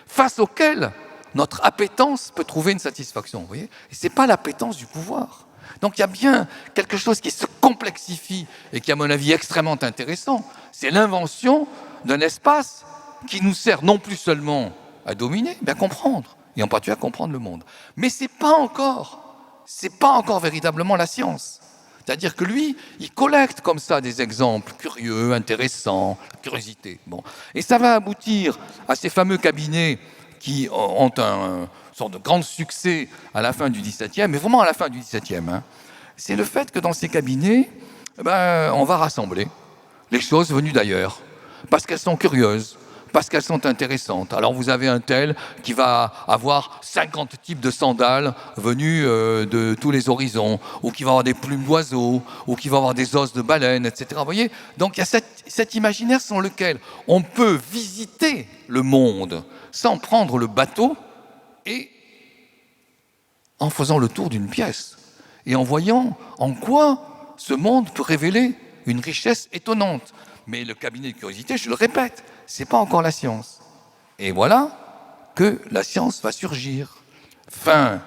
face auxquels notre appétence peut trouver une satisfaction. Vous voyez ? Et ce n'est pas l'appétence du pouvoir. Donc il y a bien quelque chose qui se complexifie et qui, à mon avis, est extrêmement intéressant. C'est l'invention d'un espace qui nous sert non plus seulement à dominer, mais à comprendre, et en particulier à comprendre le monde. Mais c'est pas encore véritablement la science. C'est-à-dire que lui, il collecte comme ça des exemples curieux, intéressants, curiosité. Bon. Et ça va aboutir à ces fameux cabinets qui ont un sorte de grand succès à la fin du XVIIe, mais vraiment à la fin du XVIIe. C'est le fait que dans ces cabinets, on va rassembler les choses venues d'ailleurs, parce qu'elles sont curieuses, parce qu'elles sont intéressantes. Alors vous avez un tel qui va avoir 50 types de sandales venus de tous les horizons, ou qui va avoir des plumes d'oiseaux, ou qui va avoir des os de baleines, etc. Vous voyez ? Donc il y a cet imaginaire sans lequel on peut visiter le monde sans prendre le bateau et en faisant le tour d'une pièce et en voyant en quoi ce monde peut révéler une richesse étonnante. Mais le cabinet de curiosité, je le répète, ce n'est pas encore la science. Et voilà que la science va surgir. Fin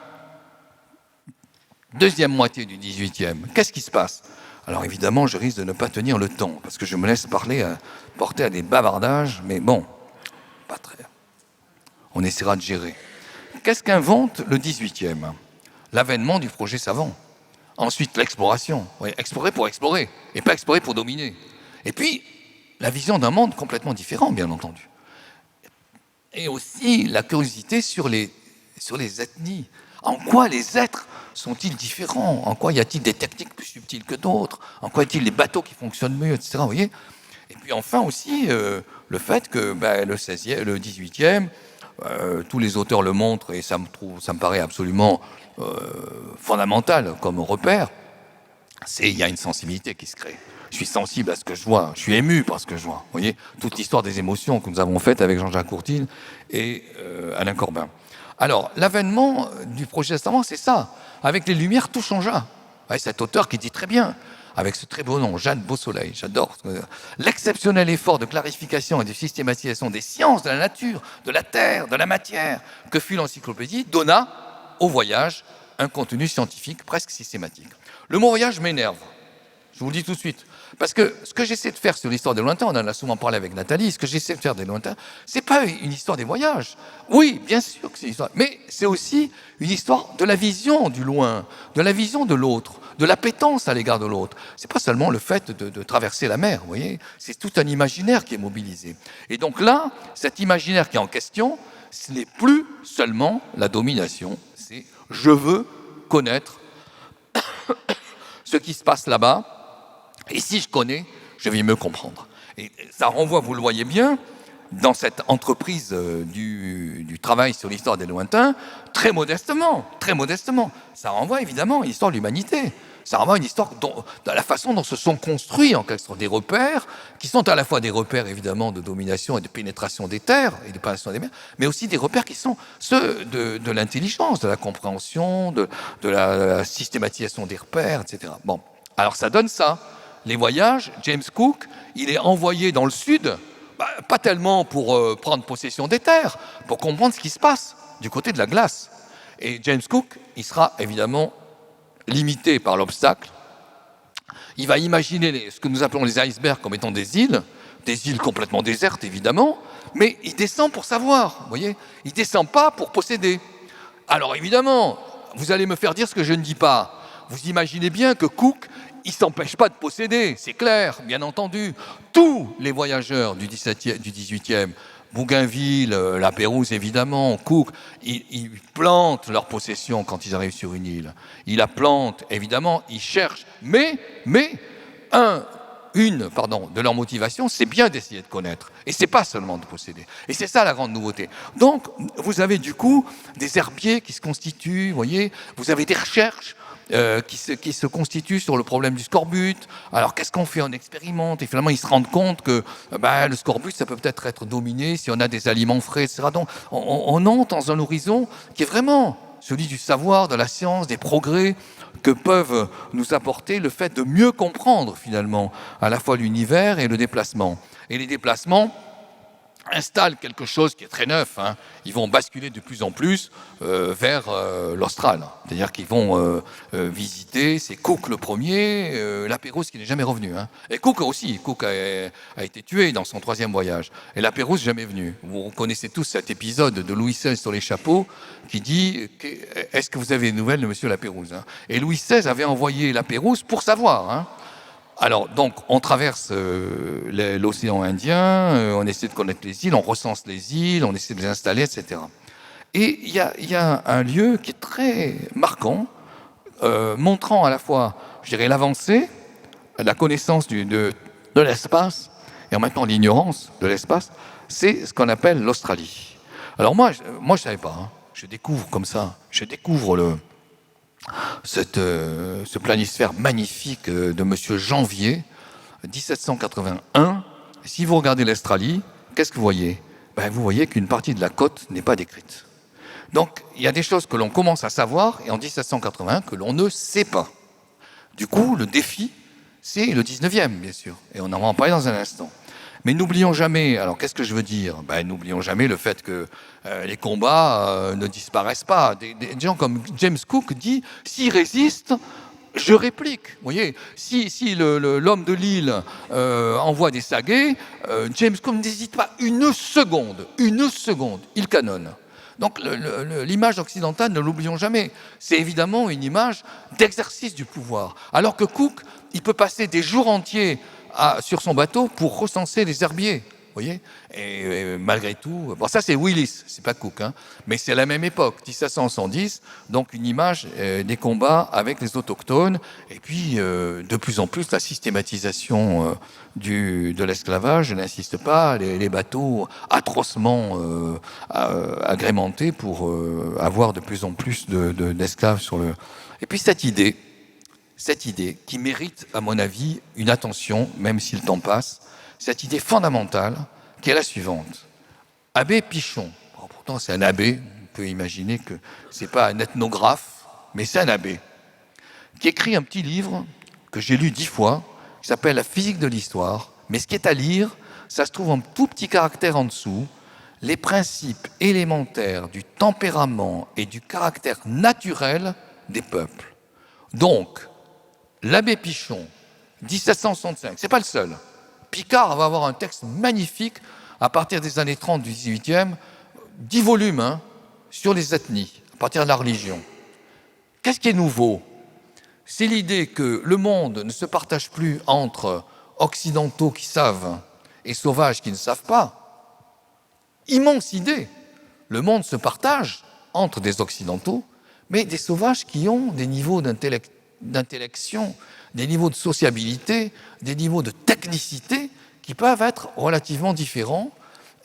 deuxième moitié du XVIIIe. Qu'est-ce qui se passe ? Alors évidemment, je risque de ne pas tenir le temps, parce que je me laisse porter à des bavardages, mais bon, pas très. On essaiera de gérer. Qu'est-ce qu'invente le XVIIIe ? L'avènement du projet savant. Ensuite, l'exploration. Oui, explorer pour explorer, et pas explorer pour dominer. Et puis, la vision d'un monde complètement différent, bien entendu. Et aussi la curiosité sur les ethnies. En quoi les êtres sont-ils différents ? En quoi y a-t-il des techniques plus subtiles que d'autres ? En quoi y a-t-il des bateaux qui fonctionnent mieux, etc. Vous voyez ? Et puis enfin aussi, le fait que le XVIIIe, tous les auteurs le montrent, et ça me paraît absolument fondamental comme repère, il y a une sensibilité qui se crée. Je suis sensible à ce que je vois, je suis ému par ce que je vois. Vous voyez, toute l'histoire des émotions que nous avons faite avec Jean-Jacques Courtine et Alain Corbin. Alors, l'avènement du projet savant, c'est ça. Avec les Lumières, tout changea. Ouais, cet auteur qui dit très bien, avec ce très beau nom, Jeanne Beausoleil, j'adore. L'exceptionnel effort de clarification et de systématisation des sciences, de la nature, de la terre, de la matière, que fut l'encyclopédie, donna au voyage un contenu scientifique presque systématique. Le mot voyage m'énerve. Je vous le dis tout de suite. Parce que ce que j'essaie de faire sur l'histoire des lointains, on en a souvent parlé avec Nathalie, ce que j'essaie de faire des lointains, c'est pas une histoire des voyages. Oui, bien sûr que c'est une histoire, mais c'est aussi une histoire de la vision du loin, de la vision de l'autre, de l'appétence à l'égard de l'autre. C'est pas seulement le fait de traverser la mer, vous voyez, c'est tout un imaginaire qui est mobilisé. Et donc là, cet imaginaire qui est en question, ce n'est plus seulement la domination, c'est je veux connaître ce qui se passe là-bas. Et si je connais, je vais mieux comprendre. Et ça renvoie, vous le voyez bien, dans cette entreprise du travail sur l'histoire des lointains, très modestement, ça renvoie évidemment à l'histoire de l'humanité. Ça renvoie à une histoire de la façon dont se sont construits en quelque sorte des repères, qui sont à la fois des repères évidemment de domination et de pénétration des terres et de pénétration des mers, mais aussi des repères qui sont ceux de l'intelligence, de la compréhension, de la systématisation des repères, etc. Bon, alors ça donne ça. Les voyages, James Cook, il est envoyé dans le sud, pas tellement pour prendre possession des terres, pour comprendre ce qui se passe du côté de la glace. Et James Cook, il sera évidemment limité par l'obstacle. Il va imaginer ce que nous appelons les icebergs comme étant des îles complètement désertes évidemment, mais il descend pour savoir, vous voyez, il descend pas pour posséder. Alors évidemment, vous allez me faire dire ce que je ne dis pas. Vous imaginez bien que Cook, il ne s'empêche pas de posséder, c'est clair, bien entendu. Tous les voyageurs du XVIIIe, Bougainville, la Pérouse évidemment, Cook, ils plantent leur possession quand ils arrivent sur une île. Ils la plantent, évidemment, ils cherchent, mais une de leurs motivations, c'est bien d'essayer de connaître. Et c'est pas seulement de posséder. Et c'est ça la grande nouveauté. Donc, vous avez du coup des herbiers qui se constituent, vous voyez, vous avez des recherches qui se constituent sur le problème du scorbut. Alors, qu'est-ce qu'on fait? On expérimente. Et finalement, ils se rendent compte que le scorbut, ça peut peut-être être dominé si on a des aliments frais, etc. Donc, on entre dans un horizon qui est vraiment celui du savoir, de la science, des progrès que peuvent nous apporter le fait de mieux comprendre, finalement, à la fois l'univers et le déplacement. Et les déplacements installent quelque chose qui est très neuf. Hein. Ils vont basculer de plus en plus vers l'Austral. C'est-à-dire qu'ils vont visiter, c'est Cook le premier, la Pérouse qui n'est jamais revenu. Hein. Et Cook aussi, Cook a été tué dans son 3e voyage. Et la Pérouse jamais venu. Vous connaissez tous cet épisode de Louis XVI sur les chapeaux qui dit « Est-ce que vous avez des nouvelles de monsieur la Pérouse ?» hein. Et Louis XVI avait envoyé la Pérouse pour savoir. Hein. Alors, donc, on traverse l'océan Indien, on essaie de connaître les îles, on recense les îles, on essaie de les installer, etc. Et il y a un lieu qui est très marquant, montrant à la fois, je dirais, l'avancée, la connaissance de l'espace, et en même temps l'ignorance de l'espace, c'est ce qu'on appelle l'Australie. Alors moi je ne savais pas, hein. Je découvre comme ça, ce planisphère magnifique de monsieur Janvier, 1781. Si vous regardez l'Australie, qu'est-ce que vous voyez ? Vous voyez qu'une partie de la côte n'est pas décrite. Donc, il y a des choses que l'on commence à savoir, et en 1781, que l'on ne sait pas. Du coup, le défi, c'est le 19e, bien sûr, et on en va en parler dans un instant. Mais n'oublions jamais, alors qu'est-ce que je veux dire ? N'oublions jamais le fait que les combats ne disparaissent pas. Des gens comme James Cook dit, s'ils résistent, je réplique. Vous voyez, si l'homme de l'île envoie des saguets, James Cook n'hésite pas une seconde, il canonne. Donc l'image occidentale, ne l'oublions jamais, c'est évidemment une image d'exercice du pouvoir. Alors que Cook, il peut passer des jours entiers sur son bateau pour recenser les herbiers. Vous voyez, et malgré tout, bon, ça c'est Willis, c'est pas Cook, hein, mais c'est la même époque, 1710, donc une image des combats avec les autochtones, et puis de plus en plus la systématisation de l'esclavage, je n'insiste pas, les bateaux atrocement agrémentés pour avoir de plus en plus d'esclaves sur le... Et puis cette idée qui mérite, à mon avis, une attention, même si le temps passe, cette idée fondamentale, qui est la suivante. Abbé Pichon, bon, pourtant c'est un abbé, on peut imaginer que c'est pas un ethnographe, mais c'est un abbé, qui écrit un petit livre que j'ai lu 10 fois, qui s'appelle La physique de l'histoire, mais ce qui est à lire, ça se trouve en tout petit caractère en dessous, les principes élémentaires du tempérament et du caractère naturel des peuples. Donc, l'abbé Pichon, 1765, c'est pas le seul. Picard va avoir un texte magnifique à partir des années 30 du 18e, 10 volumes hein, sur les ethnies, à partir de la religion. Qu'est-ce qui est nouveau ? C'est l'idée que le monde ne se partage plus entre occidentaux qui savent et sauvages qui ne savent pas. Immense idée. Le monde se partage entre des occidentaux, mais des sauvages qui ont des niveaux d'intellection, des niveaux de sociabilité, des niveaux de technicité qui peuvent être relativement différents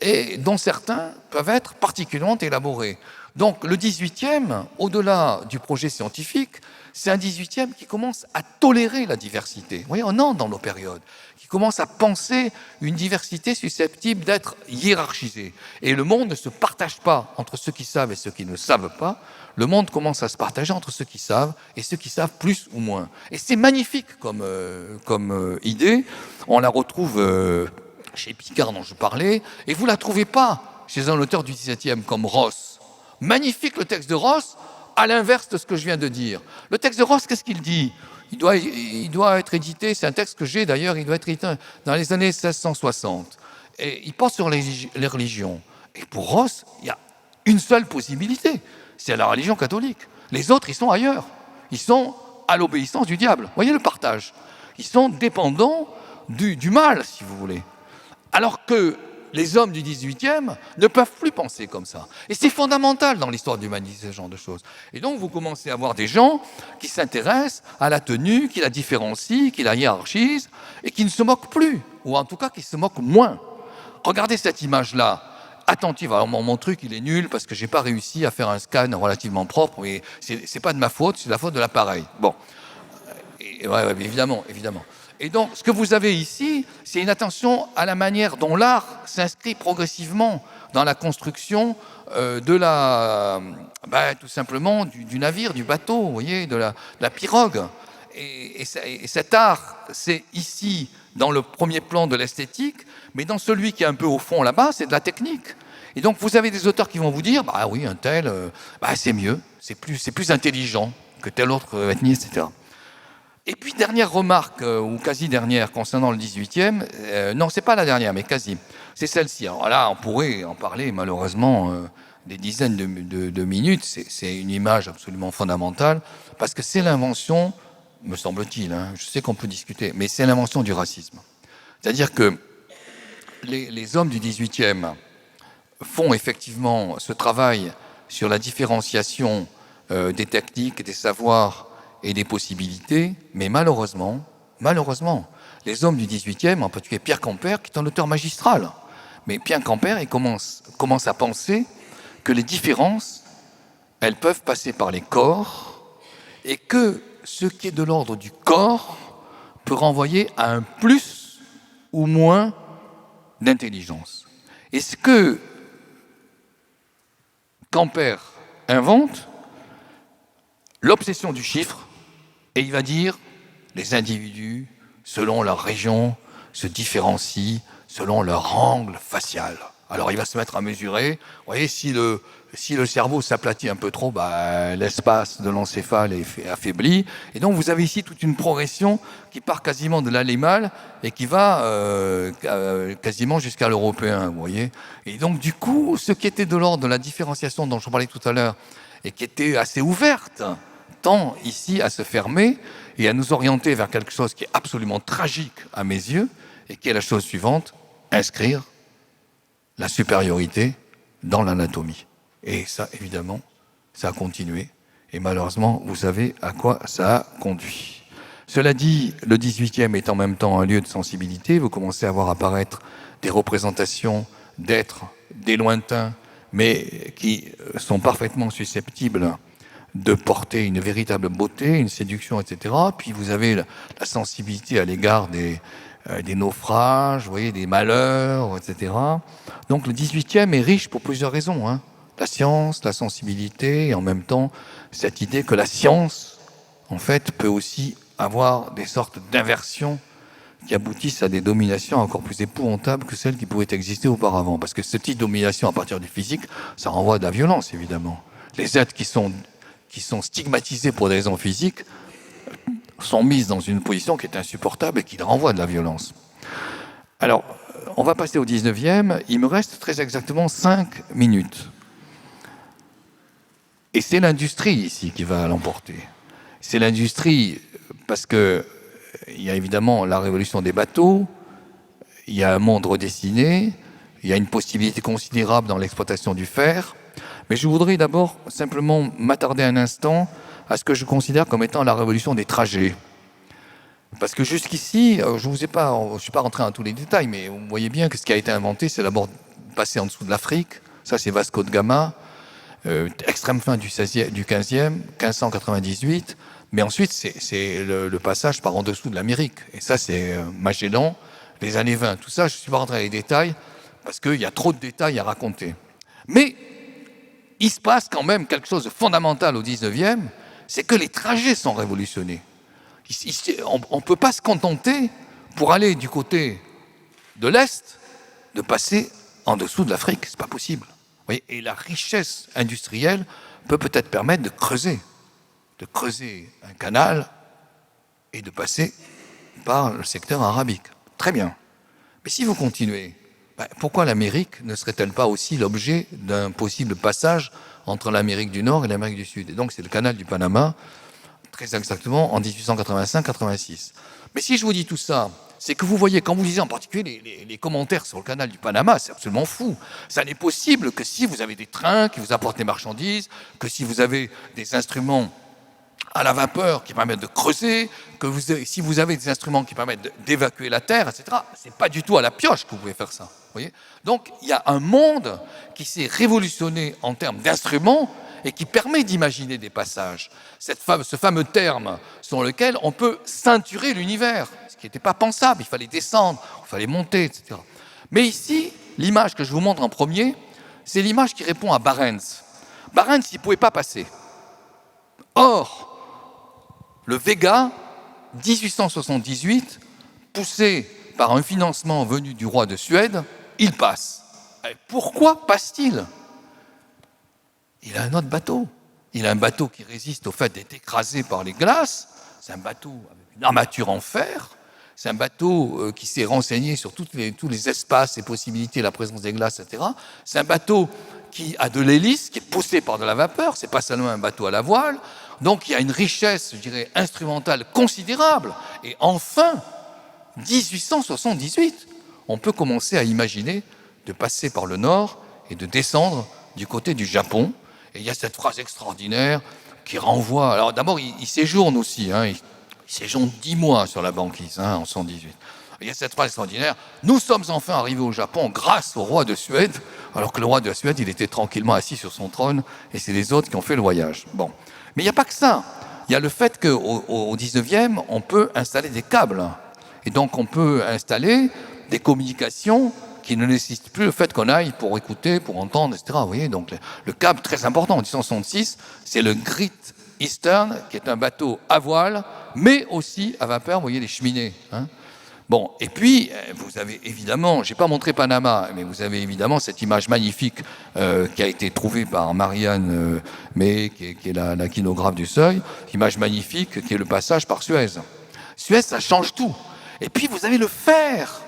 et dont certains peuvent être particulièrement élaborés. Donc le 18e, au-delà du projet scientifique, c'est un 18e qui commence à tolérer la diversité. Vous voyez, on entre dans nos périodes, qui commence à penser une diversité susceptible d'être hiérarchisée. Et le monde ne se partage pas entre ceux qui savent et ceux qui ne savent pas. Le monde commence à se partager entre ceux qui savent et ceux qui savent plus ou moins. Et c'est magnifique comme idée. On la retrouve chez Picard dont je parlais, et vous ne la trouvez pas chez un auteur du XVIIe comme Ross. Magnifique le texte de Ross, à l'inverse de ce que je viens de dire. Le texte de Ross, qu'est-ce qu'il dit ? Il doit être édité, c'est un texte que j'ai d'ailleurs, il doit être édité dans les années 1660. Et il porte sur les religions. Et pour Ross, il y a une seule possibilité, c'est la religion catholique. Les autres, ils sont ailleurs. Ils sont à l'obéissance du diable. Vous voyez le partage. Ils sont dépendants du mal, si vous voulez. Alors que les hommes du 18e ne peuvent plus penser comme ça. Et c'est fondamental dans l'histoire de l'humanité, ce genre de choses. Et donc, vous commencez à voir des gens qui s'intéressent à la tenue, qui la différencient, qui la hiérarchisent, et qui ne se moquent plus, ou en tout cas qui se moquent moins. Regardez cette image-là. Attentive, alors mon truc il est nul parce que j'ai pas réussi à faire un scan relativement propre, mais c'est pas de ma faute, c'est de la faute de l'appareil. Bon, ouais, évidemment. Et donc, ce que vous avez ici, c'est une attention à la manière dont l'art s'inscrit progressivement dans la construction tout simplement du navire, du bateau, vous voyez, de la pirogue. et cet art, c'est ici, dans le premier plan de l'esthétique, mais dans celui qui est un peu au fond là-bas, c'est de la technique. Et donc, vous avez des auteurs qui vont vous dire, bah oui, un tel, c'est mieux, c'est plus intelligent que telle autre ethnie, etc. Et puis, dernière remarque, ou quasi dernière, concernant le 18e, non, c'est pas la dernière, mais quasi, c'est celle-ci. Alors là, on pourrait en parler, malheureusement, des dizaines de minutes, c'est une image absolument fondamentale, parce que c'est l'invention, me semble-t-il, hein, je sais qu'on peut discuter, mais c'est l'invention du racisme. C'est-à-dire que les hommes du 18e font effectivement ce travail sur la différenciation des techniques, des savoirs et des possibilités, mais malheureusement, les hommes du 18e, en particulier Pierre Campère, qui est un auteur magistral, mais Pierre Campère, il commence à penser que les différences, elles peuvent passer par les corps, et que ce qui est de l'ordre du corps peut renvoyer à un plus ou moins d'intelligence. Et ce que Campère invente, l'obsession du chiffre, et il va dire les individus, selon leur région, se différencient selon leur angle facial. Alors il va se mettre à mesurer. Vous voyez, si le cerveau s'aplatit un peu trop, l'espace de l'encéphale est affaibli. Et donc vous avez ici toute une progression qui part quasiment de l'animal et qui va quasiment jusqu'à l'européen, vous voyez. Et donc du coup, ce qui était de l'ordre de la différenciation dont je parlais tout à l'heure, et qui était assez ouverte, tend ici à se fermer et à nous orienter vers quelque chose qui est absolument tragique à mes yeux, et qui est la chose suivante, inscrire la supériorité dans l'anatomie. Et ça, évidemment, ça a continué. Et malheureusement, vous savez à quoi ça a conduit. Cela dit, le 18e est en même temps un lieu de sensibilité. Vous commencez à voir apparaître des représentations d'êtres, des lointains, mais qui sont parfaitement susceptibles de porter une véritable beauté, une séduction, etc. Puis vous avez la sensibilité à l'égard des naufrages, vous voyez, des malheurs, etc. Donc le 18e est riche pour plusieurs raisons, hein. La science, la sensibilité, et en même temps, cette idée que la science, en fait, peut aussi avoir des sortes d'inversions qui aboutissent à des dominations encore plus épouvantables que celles qui pouvaient exister auparavant. Parce que ce type de domination à partir du physique, ça renvoie à de la violence, évidemment. Les êtres qui sont stigmatisés pour des raisons physiques sont mis dans une position qui est insupportable et qui renvoie à de la violence. Alors, on va passer au 19e. Il me reste très exactement 5 minutes. Et c'est l'industrie ici qui va l'emporter. C'est l'industrie parce qu'il y a évidemment la révolution des bateaux, il y a un monde redessiné, il y a une possibilité considérable dans l'exploitation du fer. Mais je voudrais d'abord simplement m'attarder un instant à ce que je considère comme étant la révolution des trajets. Parce que jusqu'ici, je ne suis pas rentré dans tous les détails, mais vous voyez bien que ce qui a été inventé, c'est d'abord passer en dessous de l'Afrique. Ça, c'est Vasco de Gama, extrême fin du 15e, 1598. Mais ensuite, c'est le passage par en dessous de l'Amérique. Et ça, c'est Magellan, les années 20. Tout ça, je ne suis pas rentré dans les détails, parce qu'il y a trop de détails à raconter. Mais il se passe quand même quelque chose de fondamental au 19e, c'est que les trajets sont révolutionnés. On ne peut pas se contenter, pour aller du côté de l'Est, de passer en dessous de l'Afrique. Ce n'est pas possible. Et la richesse industrielle peut peut-être permettre de creuser un canal et de passer par le secteur arabique. Très bien. Mais si vous continuez, pourquoi l'Amérique ne serait-elle pas aussi l'objet d'un possible passage entre l'Amérique du Nord et l'Amérique du Sud? Et donc c'est le canal du Panama, très exactement en 1885-86. Mais si je vous dis tout ça, c'est que vous voyez, quand vous lisez en particulier les commentaires sur le canal du Panama, c'est absolument fou. Ça n'est possible que si vous avez des trains qui vous apportent des marchandises, que si vous avez des instruments à la vapeur qui permettent de creuser, si vous avez des instruments qui permettent d'évacuer la terre, etc., c'est pas du tout à la pioche que vous pouvez faire ça. Vous voyez. Donc il y a un monde qui s'est révolutionné en termes d'instruments et qui permet d'imaginer des passages. Ce fameux terme sur lequel on peut ceinturer l'univers, ce qui n'était pas pensable, il fallait descendre, il fallait monter, etc. Mais ici, l'image que je vous montre en premier, c'est l'image qui répond à Barents. Barents, il ne pouvait pas passer. Or, le Vega 1878, poussé par un financement venu du roi de Suède, il passe. Et pourquoi passe-t-il? Il a un autre bateau. Il a un bateau qui résiste au fait d'être écrasé par les glaces. C'est un bateau avec une armature en fer. C'est un bateau qui s'est renseigné sur tous les espaces et possibilités, la présence des glaces, etc. C'est un bateau qui a de l'hélice, qui est poussé par de la vapeur. C'est pas seulement un bateau à la voile. Donc il y a une richesse, je dirais, instrumentale considérable. Et enfin, 1878, on peut commencer à imaginer de passer par le nord et de descendre du côté du Japon. Et il y a cette phrase extraordinaire qui renvoie... Alors d'abord, il séjourne aussi, il séjourne 10 mois sur la banquise, en 118. Il y a cette phrase extraordinaire, « Nous sommes enfin arrivés au Japon grâce au roi de Suède », alors que le roi de Suède, il était tranquillement assis sur son trône, et c'est les autres qui ont fait le voyage. Bon. Mais il n'y a pas que ça. Il y a le fait qu'au 19e, on peut installer des câbles. Et donc, on peut installer des communications qui ne nécessitent plus le fait qu'on aille pour écouter, pour entendre, etc. Vous voyez, donc le câble très important en 1866, c'est le Great Eastern, qui est un bateau à voile, mais aussi à vapeur, vous voyez, les cheminées. Bon, et puis, vous avez évidemment, je n'ai pas montré Panama, mais vous avez évidemment cette image magnifique qui a été trouvée par Marianne May, qui est la kinographe du Seuil, image magnifique qui est le passage par Suez. Suez, ça change tout. Et puis, vous avez le fer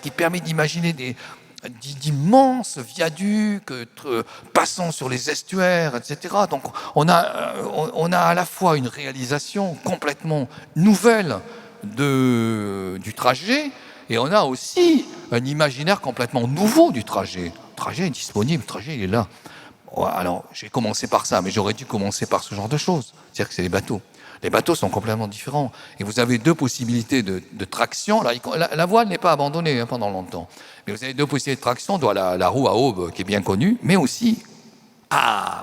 qui permet d'imaginer d'immenses viaducs passant sur les estuaires, etc. Donc, on a à la fois une réalisation complètement nouvelle du trajet, et on a aussi un imaginaire complètement nouveau du trajet. Le trajet est disponible, le trajet il est là. Alors, j'ai commencé par ça, mais j'aurais dû commencer par ce genre de choses. C'est-à-dire que c'est les bateaux. Les bateaux sont complètement différents. Et vous avez deux possibilités de traction. La voile n'est pas abandonnée pendant longtemps. Mais vous avez deux possibilités de traction, dont la roue à aube, qui est bien connue, mais aussi,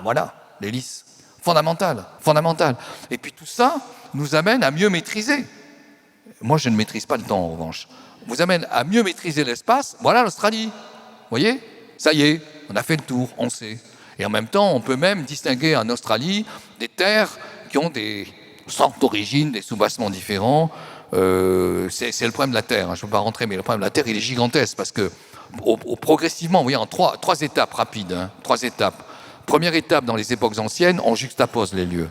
voilà, l'hélice. Fondamentale. Et puis tout ça nous amène à mieux maîtriser. Moi, je ne maîtrise pas le temps, en revanche. Vous amène à mieux maîtriser l'espace. Voilà l'Australie. Vous voyez? Ça y est, on a fait le tour, on sait. Et en même temps, on peut même distinguer en Australie des terres qui ont des sortes d'origine, des soubassements différents. C'est le problème de la Terre. Je ne veux pas rentrer, mais le problème de la Terre, il est gigantesque parce que progressivement, vous voyez, en trois étapes rapides. 3 étapes. Première étape, dans les époques anciennes, on juxtapose les lieux.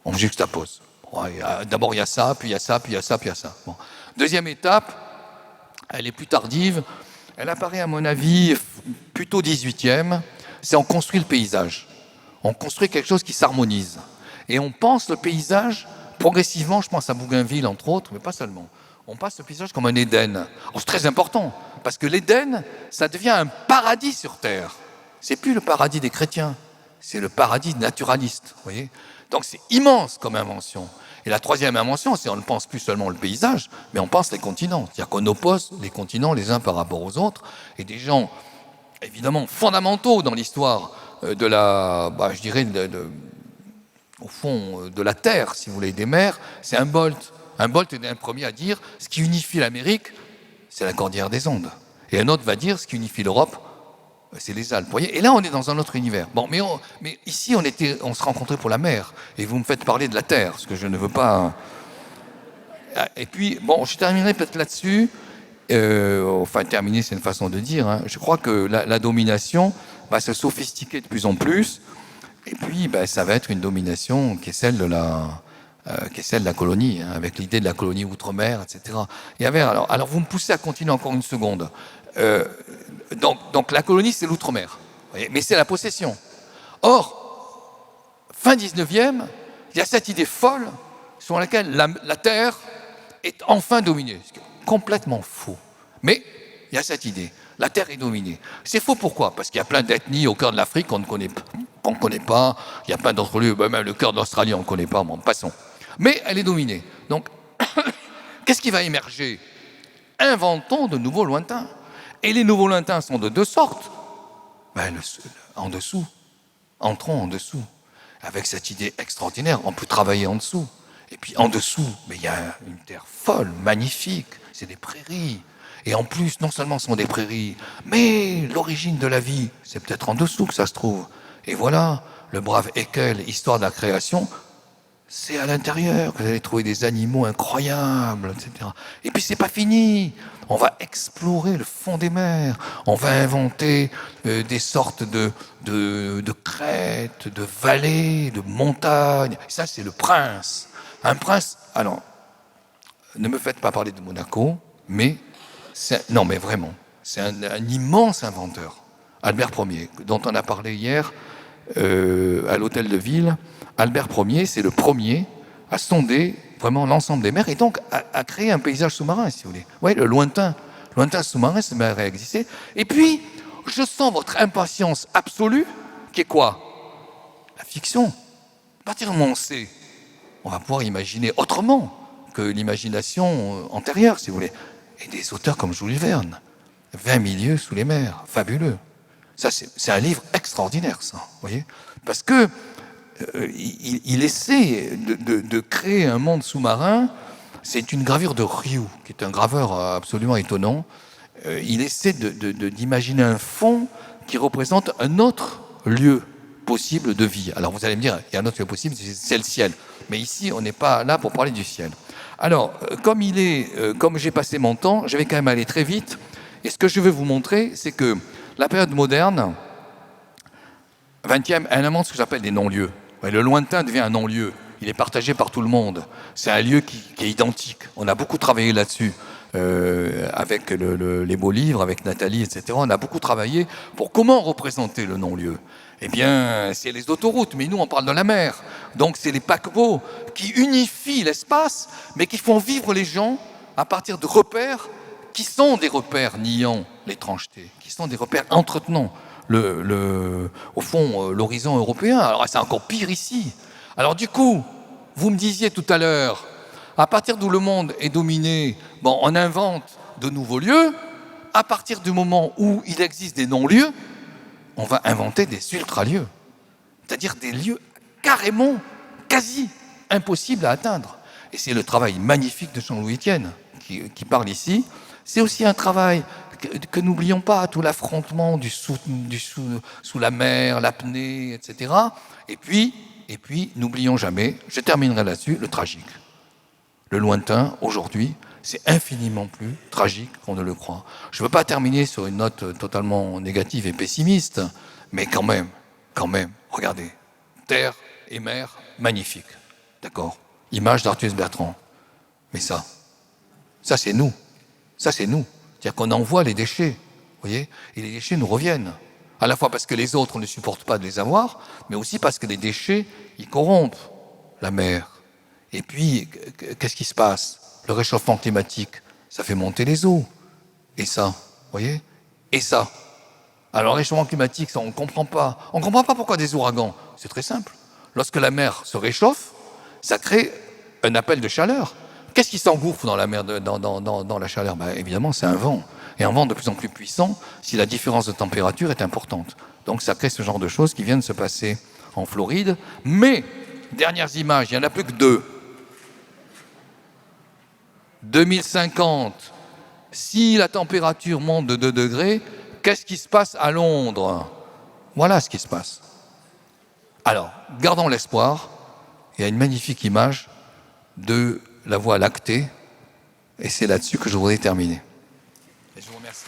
On juxtapose. D'abord, il y a ça, puis il y a ça, puis il y a ça, puis il y a ça. Bon. Deuxième étape, elle est plus tardive. Elle apparaît, à mon avis, plutôt 18e. C'est on construit le paysage. On construit quelque chose qui s'harmonise. Et on pense le paysage, progressivement, je pense à Bougainville, entre autres, mais pas seulement. On passe le paysage comme un Éden. C'est très important, parce que l'Éden, ça devient un paradis sur Terre. C'est plus le paradis des chrétiens, c'est le paradis naturaliste, vous voyez. Donc c'est immense comme invention. Et la troisième invention, c'est on ne pense plus seulement le paysage, mais on pense les continents. C'est-à-dire qu'on oppose les continents les uns par rapport aux autres. Et des gens, évidemment, fondamentaux dans l'histoire de la, je dirais, au fond, de la Terre, si vous voulez, des mers, c'est Humboldt. Humboldt est un premier à dire, ce qui unifie l'Amérique, c'est la cordillère des Andes. Et un autre va dire, ce qui unifie l'Europe, c'est les Alpes. Vous voyez. Et là, on est dans un autre univers. Bon, mais ici, on se rencontrait pour la mer. Et vous me faites parler de la terre, ce que je ne veux pas. Et puis, bon, je terminerai peut-être là-dessus. Terminer, c'est une façon de dire. Je crois que la domination va se sophistiquer de plus en plus. Et puis, ça va être une domination qui est celle de la colonie, avec l'idée de la colonie outre-mer, etc. Alors, vous me poussez à continuer encore une seconde. Donc la colonie, c'est l'outre-mer, mais c'est la possession. Or, fin 19e, il y a cette idée folle sur laquelle la Terre est enfin dominée. C'est complètement faux. Mais il y a cette idée, la Terre est dominée. C'est faux pourquoi? Parce qu'il y a plein d'ethnies au cœur de l'Afrique qu'on ne connaît pas. Il y a plein d'autres lieux, même le cœur d'Australie, on ne connaît pas, bon, passons. Mais elle est dominée. Donc, qu'est-ce qui va émerger? Inventons de nouveaux lointains. Et les nouveaux lointains sont de deux sortes. En dessous. Entrons en dessous. Avec cette idée extraordinaire, on peut travailler en dessous. Et puis en dessous, il y a une terre folle, magnifique. C'est des prairies. Et en plus, non seulement ce sont des prairies, mais l'origine de la vie, c'est peut-être en dessous que ça se trouve. Et voilà, le brave Haeckel, Histoire de la création, C'est à l'intérieur que vous allez trouver des animaux incroyables, etc. Et puis c'est pas fini. On va explorer le fond des mers. On va inventer des sortes de crêtes, de vallées, de montagnes. Ça, c'est le prince. Un prince. Alors, ne me faites pas parler de Monaco, mais non, mais vraiment, c'est un immense inventeur. Albert Ier, dont on a parlé hier à l'hôtel de ville. Albert Ier, c'est le premier à sonder vraiment l'ensemble des mers et donc à créer un paysage sous-marin, si vous voulez. Oui, le lointain sous-marin, ça m'a existé. Et puis, je sens votre impatience absolue, qui est quoi? La fiction. À partir du moment où on sait, on va pouvoir imaginer autrement que l'imagination antérieure, si vous voulez. Et des auteurs comme Jules Verne, 20 milieux sous les mers, fabuleux. Ça, c'est un livre extraordinaire, ça, vous voyez, parce que il essaie de créer un monde sous-marin. C'est une gravure de Rioux, qui est un graveur absolument étonnant. Il essaie d'imaginer un fond qui représente un autre lieu possible de vie. Alors vous allez me dire, il y a un autre lieu possible, c'est le ciel. Mais ici, on n'est pas là pour parler du ciel. Alors, comme j'ai passé mon temps, je vais quand même aller très vite. Et ce que je veux vous montrer, c'est que la période moderne, 20e, elle invente ce que j'appelle des non-lieux. Le lointain devient un non-lieu. Il est partagé par tout le monde. C'est un lieu qui est identique. On a beaucoup travaillé là-dessus, avec les beaux livres, avec Nathalie, etc. On a beaucoup travaillé pour comment représenter le non-lieu. Eh bien, c'est les autoroutes, mais nous, on parle de la mer. Donc, c'est les paquebots qui unifient l'espace, mais qui font vivre les gens à partir de repères qui sont des repères niant l'étrangeté, qui sont des repères entretenant au fond, l'horizon européen. Alors, c'est encore pire ici. Alors, du coup, vous me disiez tout à l'heure, à partir d'où le monde est dominé, bon, on invente de nouveaux lieux. À partir du moment où il existe des non-lieux, on va inventer des ultra-lieux. C'est-à-dire des lieux carrément, quasi impossibles à atteindre. Et c'est le travail magnifique de Jean-Louis Etienne qui parle ici. C'est aussi un travail que n'oublions pas, tout l'affrontement sous la mer, l'apnée, etc. Et puis, n'oublions jamais, je terminerai là-dessus, le tragique. Le lointain, aujourd'hui, c'est infiniment plus tragique qu'on ne le croit. Je ne veux pas terminer sur une note totalement négative et pessimiste, mais quand même, regardez, terre et mer, magnifique, d'accord? Image d'Arthus Bertrand. Mais ça c'est nous. Ça, c'est nous. C'est-à-dire qu'on envoie les déchets, vous voyez, et les déchets nous reviennent. À la fois parce que les autres ne supportent pas de les avoir, mais aussi parce que les déchets, ils corrompent la mer. Et puis, qu'est-ce qui se passe? Le réchauffement climatique, ça fait monter les eaux. Et ça, vous voyez? Et ça. Alors, le réchauffement climatique, ça, on ne comprend pas. On ne comprend pas pourquoi des ouragans. C'est très simple. Lorsque la mer se réchauffe, ça crée un appel de chaleur. Qu'est-ce qui s'engouffre dans la mer, dans la chaleur? Évidemment, c'est un vent. Et un vent de plus en plus puissant si la différence de température est importante. Donc ça crée ce genre de choses qui viennent de se passer en Floride. Mais, dernières images, il n'y en a plus que 2. 2050, si la température monte de 2 degrés, qu'est-ce qui se passe à Londres? Voilà ce qui se passe. Alors, gardons l'espoir. Il y a une magnifique image de la Voie lactée, et c'est là-dessus que je voudrais terminer. Et je vous remercie.